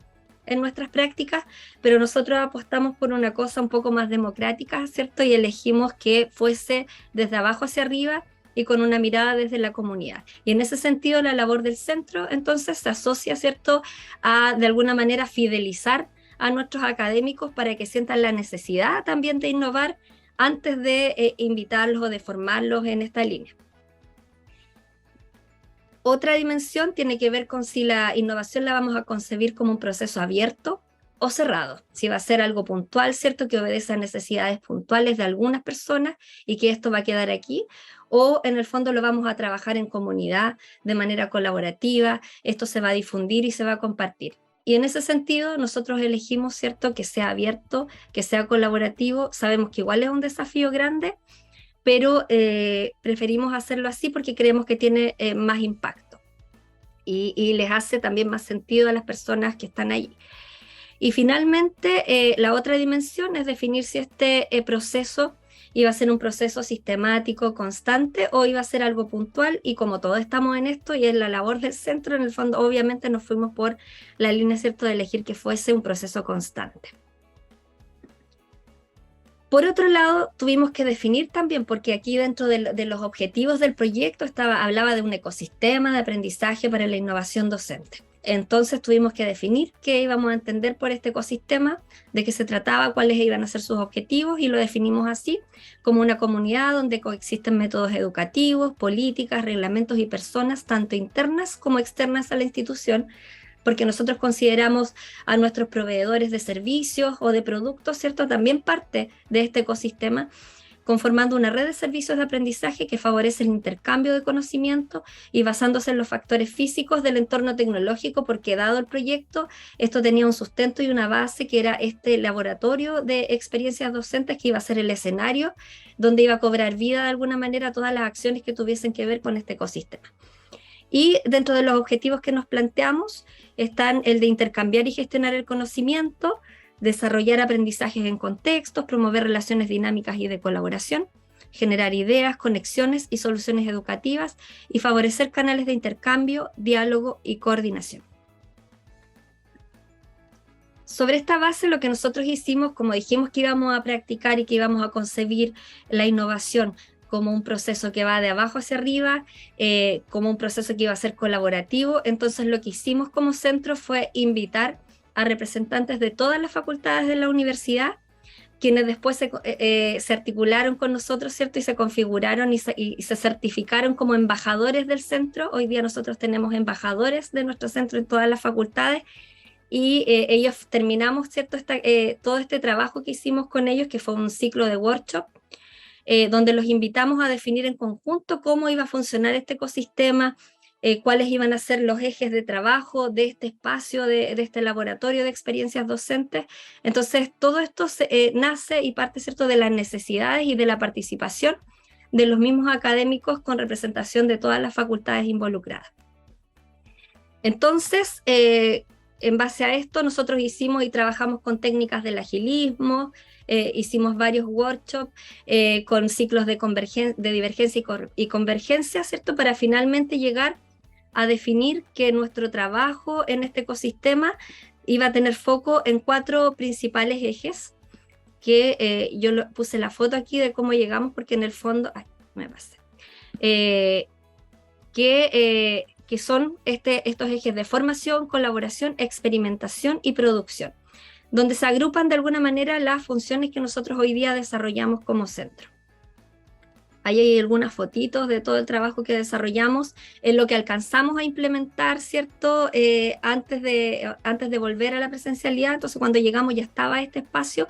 en nuestras prácticas, pero nosotros apostamos por una cosa un poco más democrática, ¿cierto? Y elegimos que fuese desde abajo hacia arriba y con una mirada desde la comunidad. Y en ese sentido, la labor del centro, entonces, se asocia, ¿cierto?, a, de alguna manera, fidelizar a nuestros académicos para que sientan la necesidad también de innovar antes de invitarlos o de formarlos en esta línea. Otra dimensión tiene que ver con si la innovación la vamos a concebir como un proceso abierto o cerrado, si va a ser algo puntual, ¿cierto?, que obedece a necesidades puntuales de algunas personas y que esto va a quedar aquí, o en el fondo lo vamos a trabajar en comunidad de manera colaborativa, esto se va a difundir y se va a compartir. Y en ese sentido nosotros elegimos, ¿cierto?, que sea abierto, que sea colaborativo. Sabemos que igual es un desafío grande, pero preferimos hacerlo así porque creemos que tiene más impacto y les hace también más sentido a las personas que están allí. Y finalmente, la otra dimensión es definir si este proceso iba a ser un proceso sistemático, constante, o iba a ser algo puntual, y como todos estamos en esto y es la labor del centro, en el fondo obviamente nos fuimos por la línea, ¿cierto?, de elegir que fuese un proceso constante. Por otro lado, tuvimos que definir también, porque aquí dentro de los objetivos del proyecto hablaba de un ecosistema de aprendizaje para la innovación docente. Entonces tuvimos que definir qué íbamos a entender por este ecosistema, de qué se trataba, cuáles iban a ser sus objetivos, y lo definimos así, como una comunidad donde coexisten métodos educativos, políticas, reglamentos y personas, tanto internas como externas a la institución, porque nosotros consideramos a nuestros proveedores de servicios o de productos, ¿cierto?, también parte de este ecosistema, conformando una red de servicios de aprendizaje que favorece el intercambio de conocimiento y basándose en los factores físicos del entorno tecnológico, porque dado el proyecto, esto tenía un sustento y una base que era este laboratorio de experiencias docentes que iba a ser el escenario donde iba a cobrar vida de alguna manera todas las acciones que tuviesen que ver con este ecosistema. Y dentro de los objetivos que nos planteamos están el de intercambiar y gestionar el conocimiento, desarrollar aprendizajes en contextos, promover relaciones dinámicas y de colaboración, generar ideas, conexiones y soluciones educativas y favorecer canales de intercambio, diálogo y coordinación. Sobre esta base, lo que nosotros hicimos, como dijimos que íbamos a practicar y que íbamos a concebir la innovación como un proceso que va de abajo hacia arriba, como un proceso que iba a ser colaborativo. Entonces lo que hicimos como centro fue invitar a representantes de todas las facultades de la universidad, quienes después se articularon con nosotros, ¿cierto? Y se configuraron y se certificaron como embajadores del centro. Hoy día nosotros tenemos embajadores de nuestro centro en todas las facultades, y ellos terminamos, ¿cierto? Todo este trabajo que hicimos con ellos, que fue un ciclo de workshop, donde los invitamos a definir en conjunto cómo iba a funcionar este ecosistema, cuáles iban a ser los ejes de trabajo de este espacio, de este laboratorio de experiencias docentes. Entonces, todo esto nace y parte, ¿cierto?, de las necesidades y de la participación de los mismos académicos con representación de todas las facultades involucradas. Entonces, en base a esto, nosotros hicimos y trabajamos con técnicas del agilismo, hicimos varios workshops con ciclos de divergencia y convergencia, ¿cierto?, para finalmente llegar a definir que nuestro trabajo en este ecosistema iba a tener foco en 4 principales ejes, que yo puse la foto aquí de cómo llegamos, porque en el fondo, me pasé, que son estos ejes de formación, colaboración, experimentación y producción, donde se agrupan de alguna manera las funciones que nosotros hoy día desarrollamos como centro. Ahí hay algunas fotitos de todo el trabajo que desarrollamos, en lo que alcanzamos a implementar, ¿cierto? Antes de volver a la presencialidad. Entonces, cuando llegamos ya estaba este espacio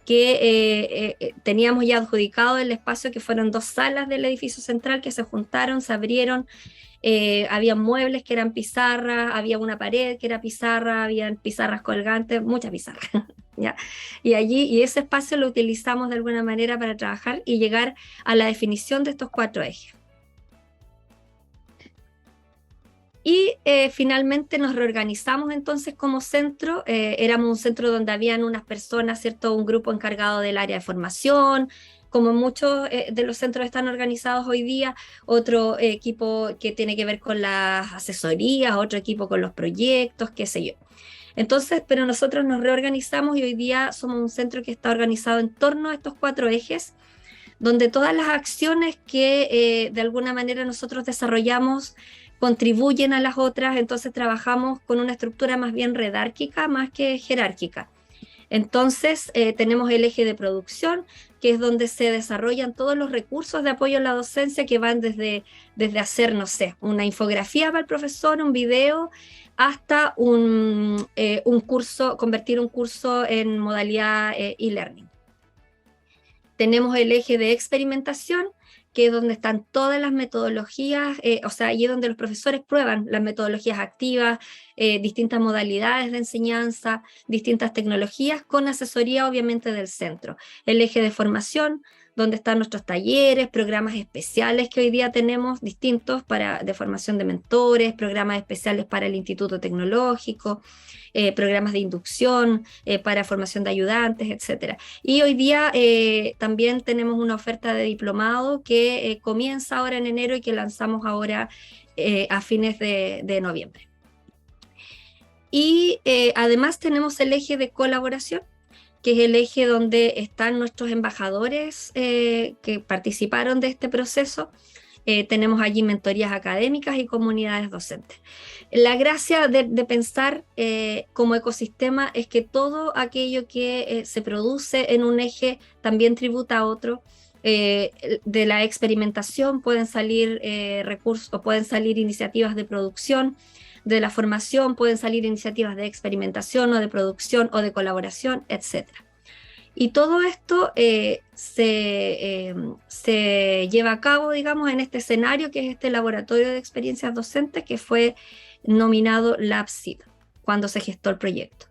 que teníamos ya adjudicado el espacio, que fueron 2 salas del edificio central que se juntaron, se abrieron. Había muebles que eran pizarras, había una pared que era pizarra, había pizarras colgantes, muchas pizarras. ¿Ya? Y ese espacio lo utilizamos de alguna manera para trabajar y llegar a la definición de estos 4 ejes. Y finalmente nos reorganizamos entonces como centro. Éramos un centro donde habían unas personas, ¿cierto?, un grupo encargado del área de formación, como muchos de los centros están organizados hoy día, otro equipo que tiene que ver con las asesorías, otro equipo con los proyectos, qué sé yo. Entonces, pero nosotros nos reorganizamos y hoy día somos un centro que está organizado en torno a estos 4 ejes, donde todas las acciones que de alguna manera nosotros desarrollamos contribuyen a las otras. Entonces trabajamos con una estructura más bien redárquica, más que jerárquica. Entonces tenemos el eje de producción, que es donde se desarrollan todos los recursos de apoyo a la docencia, que van desde hacer, no sé, una infografía para el profesor, un video, hasta un curso, convertir un curso en modalidad e-learning. Tenemos el eje de experimentación, que es donde están todas las metodologías, o sea, ahí es donde los profesores prueban las metodologías activas, distintas modalidades de enseñanza, distintas tecnologías, con asesoría obviamente del centro. El eje de formación, donde están nuestros talleres, programas especiales que hoy día tenemos distintos de formación de mentores, programas especiales para el Instituto Tecnológico, programas de inducción, para formación de ayudantes, etc. Y hoy día también tenemos una oferta de diplomado que comienza ahora en enero y que lanzamos ahora a fines de noviembre. Y además tenemos el eje de colaboración, que es el eje donde están nuestros embajadores que participaron de este proceso. Tenemos allí mentorías académicas y comunidades docentes. La gracia de pensar como ecosistema es que todo aquello que se produce en un eje también tributa a otro. De la experimentación pueden salir recursos o pueden salir iniciativas de producción. De la formación pueden salir iniciativas de experimentación o de producción o de colaboración, etc. Y todo esto se lleva a cabo, digamos, en este escenario que es este laboratorio de experiencias docentes, que fue nominado LabSeed cuando se gestó el proyecto.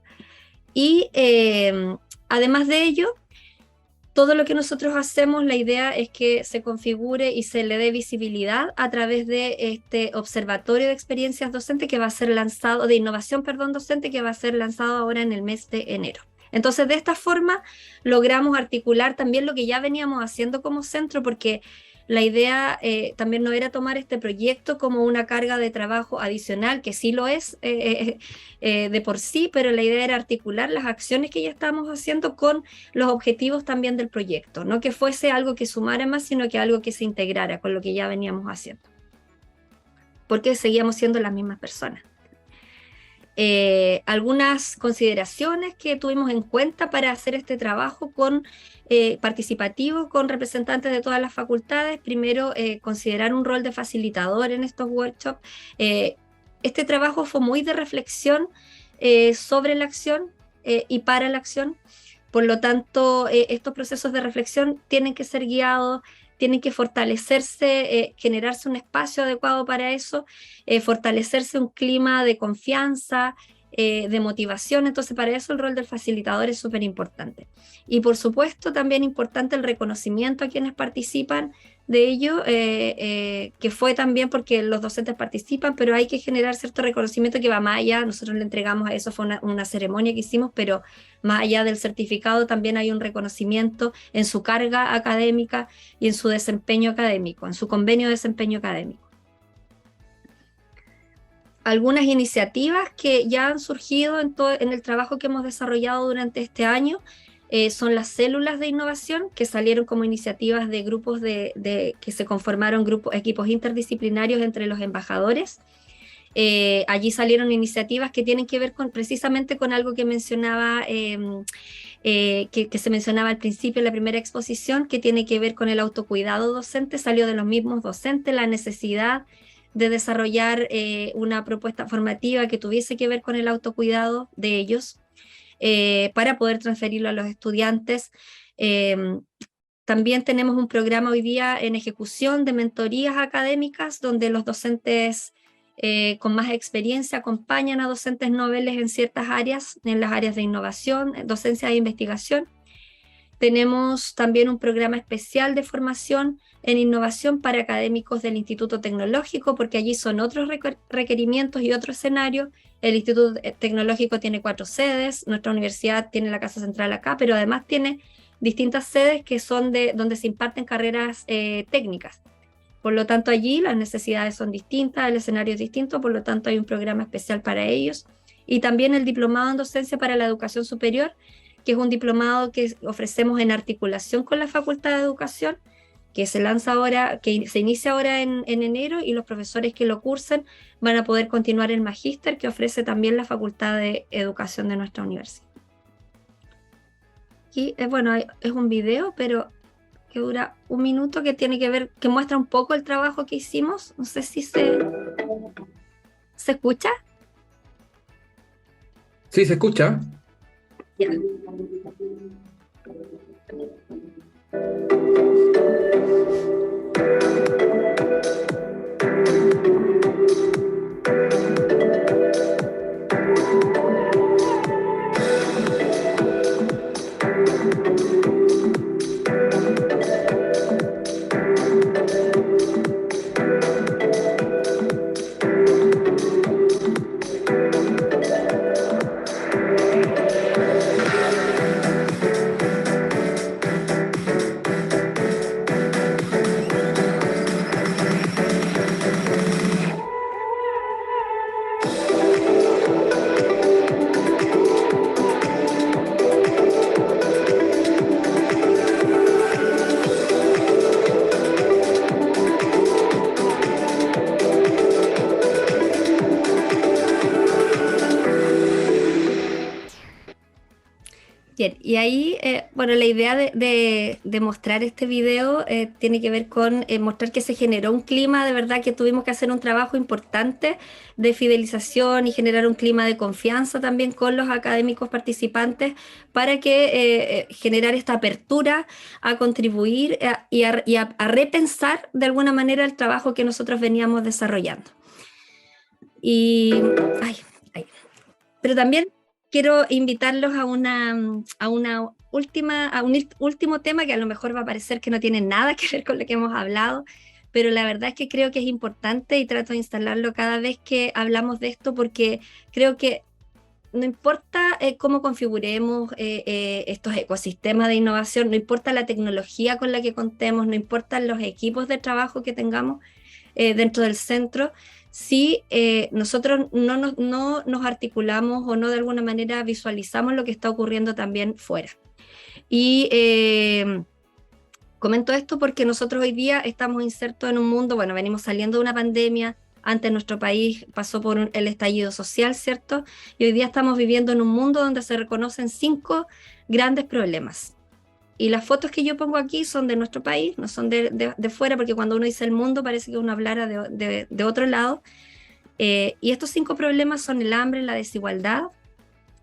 Y además de ello, todo lo que nosotros hacemos, la idea es que se configure y se le dé visibilidad a través de este observatorio de experiencias docentes que va a ser lanzado, de innovación, perdón, docente, que va a ser lanzado ahora en el mes de enero. Entonces, de esta forma logramos articular también lo que ya veníamos haciendo como centro, porque la idea también no era tomar este proyecto como una carga de trabajo adicional, que sí lo es de por sí, pero la idea era articular las acciones que ya estábamos haciendo con los objetivos también del proyecto, no que fuese algo que sumara más, sino que algo que se integrara con lo que ya veníamos haciendo, porque seguíamos siendo las mismas personas. Algunas consideraciones que tuvimos en cuenta para hacer este trabajo participativo con representantes de todas las facultades. Primero, considerar un rol de facilitador en estos workshops. Este trabajo fue muy de reflexión sobre la acción y para la acción. Por lo tanto, estos procesos de reflexión tienen que ser guiados, tienen que fortalecerse, generarse un espacio adecuado para eso, fortalecerse un clima de confianza, de motivación. Entonces, para eso el rol del facilitador es súper importante. Y por supuesto, también importante el reconocimiento a quienes participan de ello, que fue también porque los docentes participan, pero hay que generar cierto reconocimiento que va más allá. Nosotros le entregamos a eso, fue una ceremonia que hicimos, pero más allá del certificado también hay un reconocimiento en su carga académica y en su desempeño académico, en su convenio de desempeño académico. Algunas iniciativas que ya han surgido en el trabajo que hemos desarrollado durante este año son las células de innovación, que salieron como iniciativas de grupos que se conformaron equipos interdisciplinarios entre los embajadores. Allí salieron iniciativas que tienen que ver precisamente con algo que mencionaba, que se mencionaba al principio en la primera exposición, que tiene que ver con el autocuidado docente. Salió de los mismos docentes la necesidad de desarrollar una propuesta formativa que tuviese que ver con el autocuidado de ellos, para poder transferirlo a los estudiantes. También tenemos un programa hoy día en ejecución de mentorías académicas, donde los docentes con más experiencia acompañan a docentes noveles en ciertas áreas, en las áreas de innovación, docencia e investigación. Tenemos también un programa especial de formación en innovación para académicos del Instituto Tecnológico, porque allí son otros requerimientos y otro escenario. El Instituto Tecnológico tiene 4 sedes, nuestra universidad tiene la casa central acá, pero además tiene distintas sedes que son donde se imparten carreras técnicas. Por lo tanto, allí las necesidades son distintas, el escenario es distinto, por lo tanto hay un programa especial para ellos. Y también el diplomado en docencia para la educación superior, que es un diplomado que ofrecemos en articulación con la Facultad de Educación, que se lanza ahora, que se inicia ahora en enero, y los profesores que lo cursen van a poder continuar el magíster que ofrece también la Facultad de Educación de nuestra universidad. Y bueno, es un video, pero que dura 1 minuto, que tiene que ver, que muestra un poco el trabajo que hicimos. No sé si se escucha. Sí, se escucha. Ya. Bien, y ahí, bueno, la idea de mostrar este video tiene que ver con mostrar que se generó un clima, de verdad que tuvimos que hacer un trabajo importante de fidelización y generar un clima de confianza también con los académicos participantes para que generar esta apertura a contribuir y a repensar de alguna manera el trabajo que nosotros veníamos desarrollando. Pero también quiero invitarlos a un último tema que a lo mejor va a parecer que no tiene nada que ver con lo que hemos hablado, pero la verdad es que creo que es importante y trato de instalarlo cada vez que hablamos de esto, porque creo que no importa cómo configuremos estos ecosistemas de innovación, no importa la tecnología con la que contemos, no importan los equipos de trabajo que tengamos dentro del centro, si nosotros no nos articulamos o no de alguna manera visualizamos lo que está ocurriendo también fuera. Y comento esto porque nosotros hoy día estamos insertos en un mundo, bueno, venimos saliendo de una pandemia. Antes nuestro país pasó por el estallido social, ¿cierto? Y hoy día estamos viviendo en un mundo donde se reconocen 5 grandes problemas. Y las fotos que yo pongo aquí son de nuestro país, no son de fuera, porque cuando uno dice el mundo parece que uno hablara de otro lado. Y estos 5 problemas son el hambre, la desigualdad,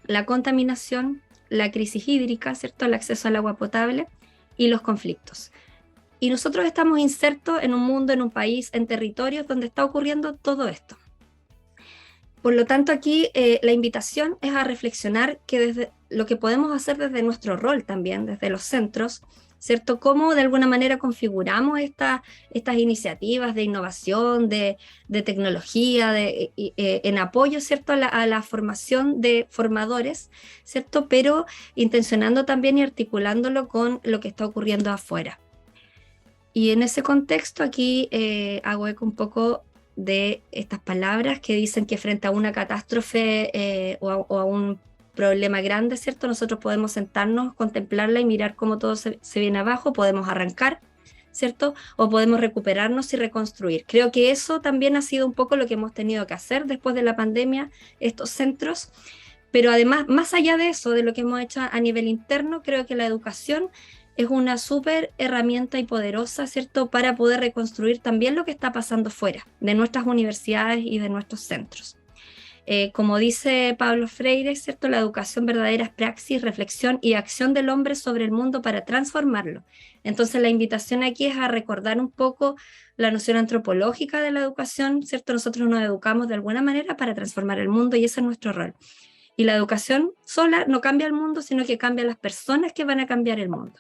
la contaminación, la crisis hídrica, ¿cierto? El acceso al agua potable y los conflictos. Y nosotros estamos insertos en un mundo, en un país, en territorios donde está ocurriendo todo esto. Por lo tanto, aquí la invitación es a reflexionar que desde lo que podemos hacer desde nuestro rol también, desde los centros, ¿cierto? Cómo de alguna manera configuramos estas iniciativas de innovación, de tecnología, en apoyo, ¿cierto? A la formación de formadores, ¿cierto? Pero intencionando también y articulándolo con lo que está ocurriendo afuera. Y en ese contexto aquí hago eco un poco de estas palabras que dicen que frente a una catástrofe o a un problema grande, ¿cierto? Nosotros podemos sentarnos, contemplarla y mirar cómo todo se viene abajo, podemos arrancar, ¿cierto? O podemos recuperarnos y reconstruir. Creo que eso también ha sido un poco lo que hemos tenido que hacer después de la pandemia, estos centros. Pero además, más allá de eso, de lo que hemos hecho a nivel interno, creo que la educación es una súper herramienta y poderosa, ¿cierto?, para poder reconstruir también lo que está pasando fuera de nuestras universidades y de nuestros centros. Como dice Pablo Freire, ¿cierto?, la educación verdadera es praxis, reflexión y acción del hombre sobre el mundo para transformarlo. Entonces la invitación aquí es a recordar un poco la noción antropológica de la educación, ¿cierto? Nosotros nos educamos de alguna manera para transformar el mundo y ese es nuestro rol. Y la educación sola no cambia el mundo, sino que cambia las personas que van a cambiar el mundo.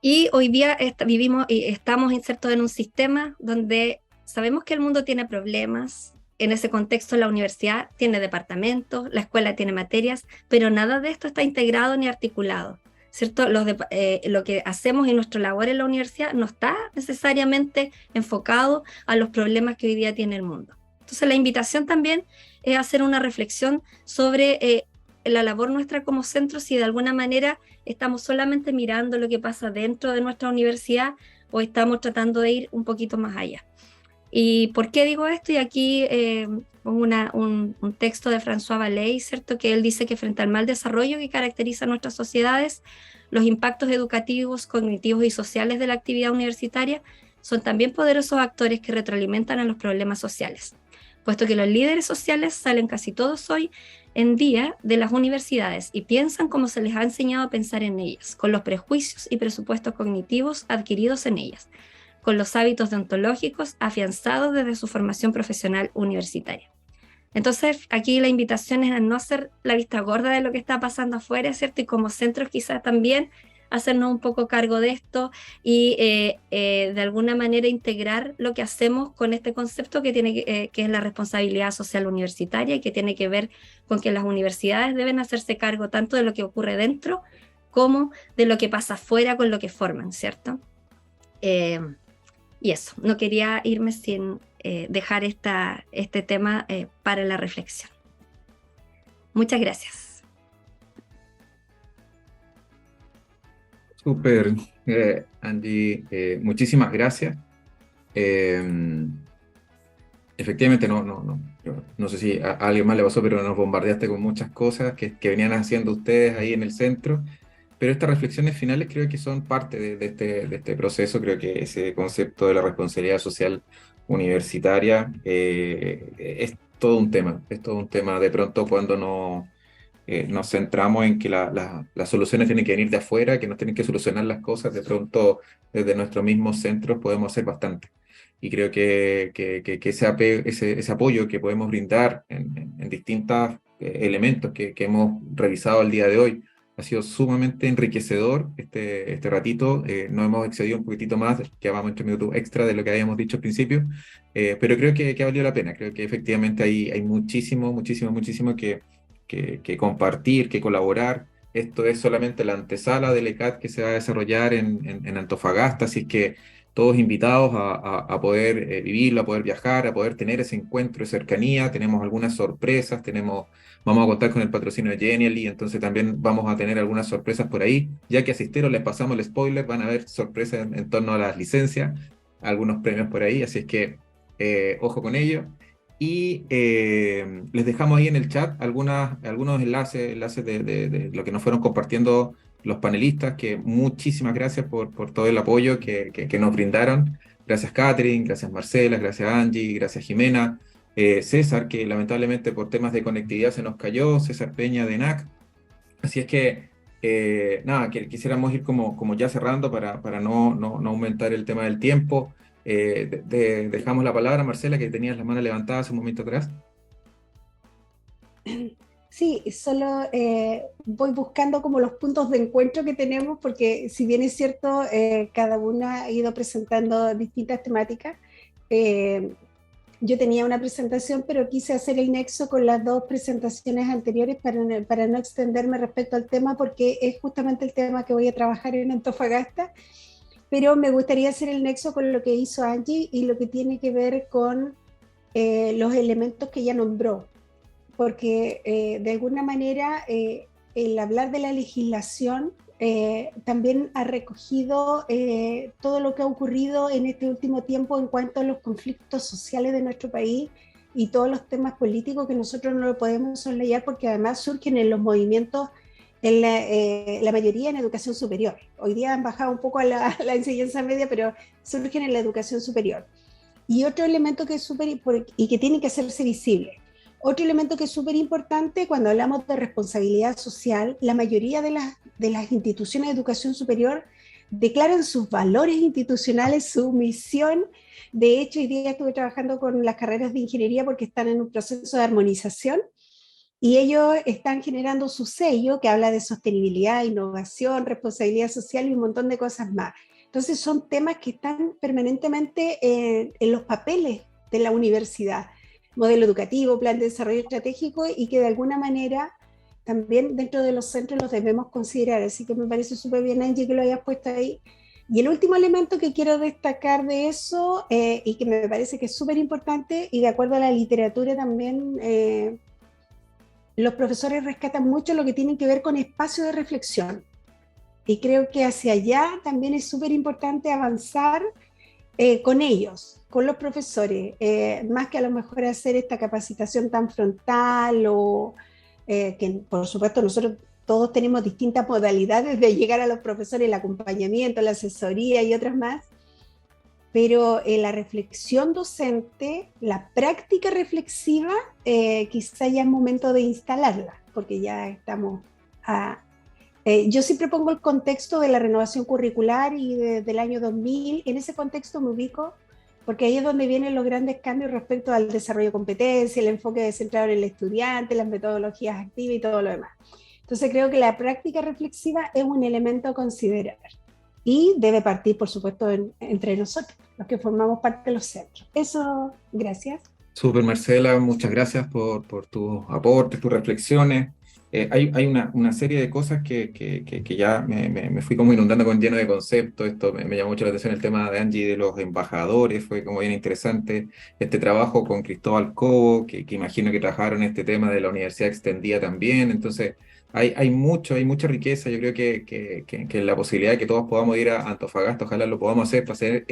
Y hoy día vivimos y estamos insertos en un sistema donde sabemos que el mundo tiene problemas. En ese contexto, la universidad tiene departamentos, la escuela tiene materias, pero nada de esto está integrado ni articulado, ¿cierto? Lo que hacemos en nuestra labor en la universidad no está necesariamente enfocado a los problemas que hoy día tiene el mundo. Entonces, la invitación también es hacer una reflexión sobre la labor nuestra como centro, si de alguna manera estamos solamente mirando lo que pasa dentro de nuestra universidad o estamos tratando de ir un poquito más allá. ¿Y por qué digo esto? Y aquí pongo un texto de François Vallée, ¿cierto? Que él dice que frente al mal desarrollo que caracteriza a nuestras sociedades, los impactos educativos, cognitivos y sociales de la actividad universitaria son también poderosos actores que retroalimentan a los problemas sociales, puesto que los líderes sociales salen casi todos hoy en día de las universidades y piensan como se les ha enseñado a pensar en ellas, con los prejuicios y presupuestos cognitivos adquiridos en ellas, con los hábitos deontológicos afianzados desde su formación profesional universitaria. Entonces, aquí la invitación es a no hacer la vista gorda de lo que está pasando afuera, ¿cierto? Y como centros quizás también hacernos un poco cargo de esto y de alguna manera integrar lo que hacemos con este concepto que es la responsabilidad social universitaria y que tiene que ver con que las universidades deben hacerse cargo tanto de lo que ocurre dentro como de lo que pasa afuera con lo que forman, ¿cierto? Y eso, no quería irme sin dejar este tema para la reflexión. Muchas gracias. Súper, Angie, muchísimas gracias. Efectivamente, no sé si a alguien más le pasó, pero nos bombardeaste con muchas cosas que venían haciendo ustedes ahí en el centro. Pero estas reflexiones finales creo que son parte de este proceso. Creo que ese concepto de la responsabilidad social universitaria es todo un tema. Es todo un tema de pronto cuando nos centramos en que las soluciones tienen que venir de afuera, que nos tienen que solucionar las cosas, de pronto desde nuestros mismos centros podemos hacer bastante. Y creo que ese apoyo que podemos brindar en distintos elementos que hemos revisado el día de hoy, Ha sido sumamente enriquecedor este ratito. Nos hemos excedido un poquitito más, llevamos entre minutos extra de lo que habíamos dicho al principio, pero creo que ha valido la pena. Creo que efectivamente hay muchísimo, muchísimo, muchísimo que compartir, que colaborar. Esto es solamente la antesala del ECAT que se va a desarrollar en Antofagasta, así es que todos invitados a poder vivirlo, a poder viajar, a poder tener ese encuentro de cercanía. Tenemos algunas sorpresas, vamos a contar con el patrocinio de Genially, entonces también vamos a tener algunas sorpresas por ahí. Ya que a Asisteros les pasamos el spoiler, van a haber sorpresas en torno a las licencias, algunos premios por ahí, así es que ojo con ello. Y les dejamos ahí en el chat algunos enlaces de lo que nos fueron compartiendo los panelistas, que muchísimas gracias por todo el apoyo que nos brindaron. Gracias Catherine, gracias Marcela, gracias Angie, gracias Jimena, César, que lamentablemente por temas de conectividad se nos cayó, César Peña de NAC. Así es que, nada, que quisiéramos ir como ya cerrando para no aumentar el tema del tiempo. Dejamos la palabra a Marcela, que tenías la mano levantada hace un momento atrás. Sí, solo voy buscando como los puntos de encuentro que tenemos, porque si bien es cierto, cada una ha ido presentando distintas temáticas. Yo tenía una presentación, pero quise hacer el nexo con las dos presentaciones anteriores para no extenderme respecto al tema, porque es justamente el tema que voy a trabajar en Antofagasta, pero me gustaría hacer el nexo con lo que hizo Angie y lo que tiene que ver con los elementos que ella nombró, porque de alguna manera el hablar de la legislación también ha recogido todo lo que ha ocurrido en este último tiempo en cuanto a los conflictos sociales de nuestro país y todos los temas políticos que nosotros no lo podemos soslayar, porque además surgen en los movimientos, en la mayoría en educación superior. Hoy día han bajado un poco a la enseñanza media, pero surgen en la educación superior. Y otro elemento que es súper y que tiene que hacerse visible. Otro elemento que es súper importante cuando hablamos de responsabilidad social, la mayoría de las instituciones de educación superior declaran sus valores institucionales, su misión. De hecho, hoy día estuve trabajando con las carreras de ingeniería porque están en un proceso de armonización y ellos están generando su sello que habla de sostenibilidad, innovación, responsabilidad social y un montón de cosas más. Entonces son temas que están permanentemente en los papeles de la universidad. Modelo educativo, plan de desarrollo estratégico, y que de alguna manera también dentro de los centros los debemos considerar. Así que me parece súper bien, Angie, que lo hayas puesto ahí. Y el último elemento que quiero destacar de eso, y que me parece que es súper importante, y de acuerdo a la literatura también, los profesores rescatan mucho lo que tiene que ver con espacio de reflexión. Y creo que hacia allá también es súper importante avanzar con ellos, con los profesores, más que a lo mejor hacer esta capacitación tan frontal o que por supuesto nosotros todos tenemos distintas modalidades de llegar a los profesores, el acompañamiento, la asesoría y otras más, pero la reflexión docente, la práctica reflexiva, quizá ya es momento de instalarla, porque ya estamos yo siempre pongo el contexto de la renovación curricular y del año 2000, en ese contexto me ubico, porque ahí es donde vienen los grandes cambios respecto al desarrollo de competencias, el enfoque centrado en el estudiante, las metodologías activas y todo lo demás. Entonces creo que la práctica reflexiva es un elemento a considerar y debe partir, por supuesto, entre nosotros, los que formamos parte de los centros. Eso, gracias. Súper, Marcela, muchas gracias por tus aportes, tus reflexiones. Hay una serie de cosas que ya me fui como inundando con lleno de conceptos. Esto me llamó mucho la atención, el tema de Angie de los embajadores, fue como bien interesante. Este trabajo con Cristóbal Cobo, que imagino que trabajaron este tema de la universidad extendida también. Entonces, hay mucha riqueza. Yo creo que la posibilidad de que todos podamos ir a Antofagasta, ojalá lo podamos hacer para hacer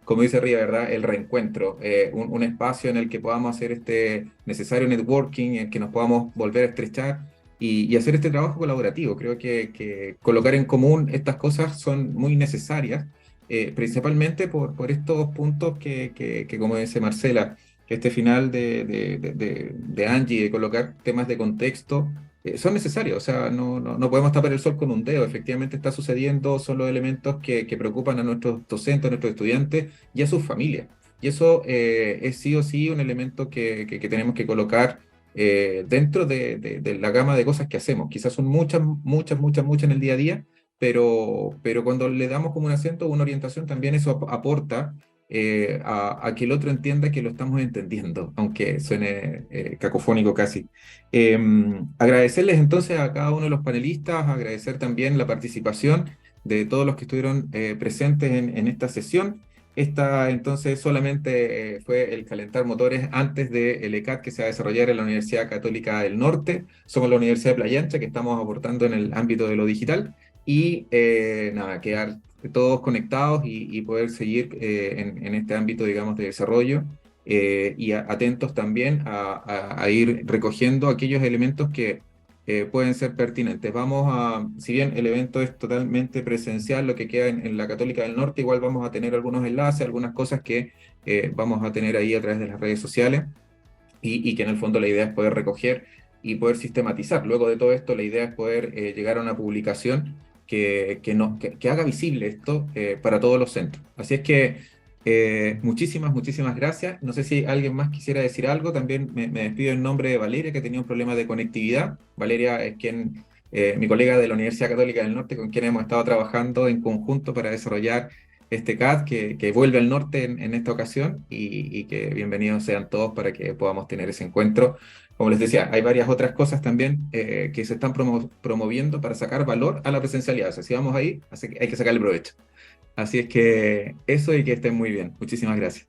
como dice Ría, ¿verdad? El reencuentro, un espacio en el que podamos hacer este necesario networking, en el que nos podamos volver a estrechar y hacer este trabajo colaborativo. Creo que colocar en común estas cosas son muy necesarias, principalmente por estos puntos que como dice Marcela, que este final de Angie, de colocar temas de contexto, son necesarios. O sea, no podemos tapar el sol con un dedo. Efectivamente está sucediendo, son los elementos que preocupan a nuestros docentes, a nuestros estudiantes y a sus familias. Y eso es sí o sí un elemento que tenemos que colocar dentro de la gama de cosas que hacemos. Quizás son muchas, muchas, muchas, muchas en el día a día, pero cuando le damos como un acento o una orientación, también eso aporta a que el otro entienda que lo estamos entendiendo, aunque suene cacofónico casi. Agradecerles entonces a cada uno de los panelistas, agradecer también la participación de todos los que estuvieron presentes en esta sesión. Esta entonces solamente fue el calentar motores antes del ECAT que se va a desarrollar en la Universidad Católica del Norte. Somos la Universidad de Playa Ancha, que estamos aportando en el ámbito de lo digital. Y nada, quedar todos conectados y poder seguir en este ámbito, digamos, de desarrollo y atentos también a ir recogiendo aquellos elementos que pueden ser pertinentes. Vamos a, si bien el evento es totalmente presencial, lo que queda en la Católica del Norte, igual vamos a tener algunos enlaces, algunas cosas que vamos a tener ahí a través de las redes sociales y que en el fondo la idea es poder recoger y poder sistematizar. Luego de todo esto, la idea es poder llegar a una publicación que haga visible esto para todos los centros. Así es que muchísimas, muchísimas gracias. No sé si alguien más quisiera decir algo. También me despido en nombre de Valeria, que tenía un problema de conectividad. Valeria es mi colega de la Universidad Católica del Norte, con quien hemos estado trabajando en conjunto para desarrollar este CAD que vuelve al norte en esta ocasión y que bienvenidos sean todos para que podamos tener ese encuentro. Como les decía, hay varias otras cosas también que se están promoviendo para sacar valor a la presencialidad. O sea, si vamos ahí, hay que sacarle provecho. Así es que eso y que estén muy bien. Muchísimas gracias.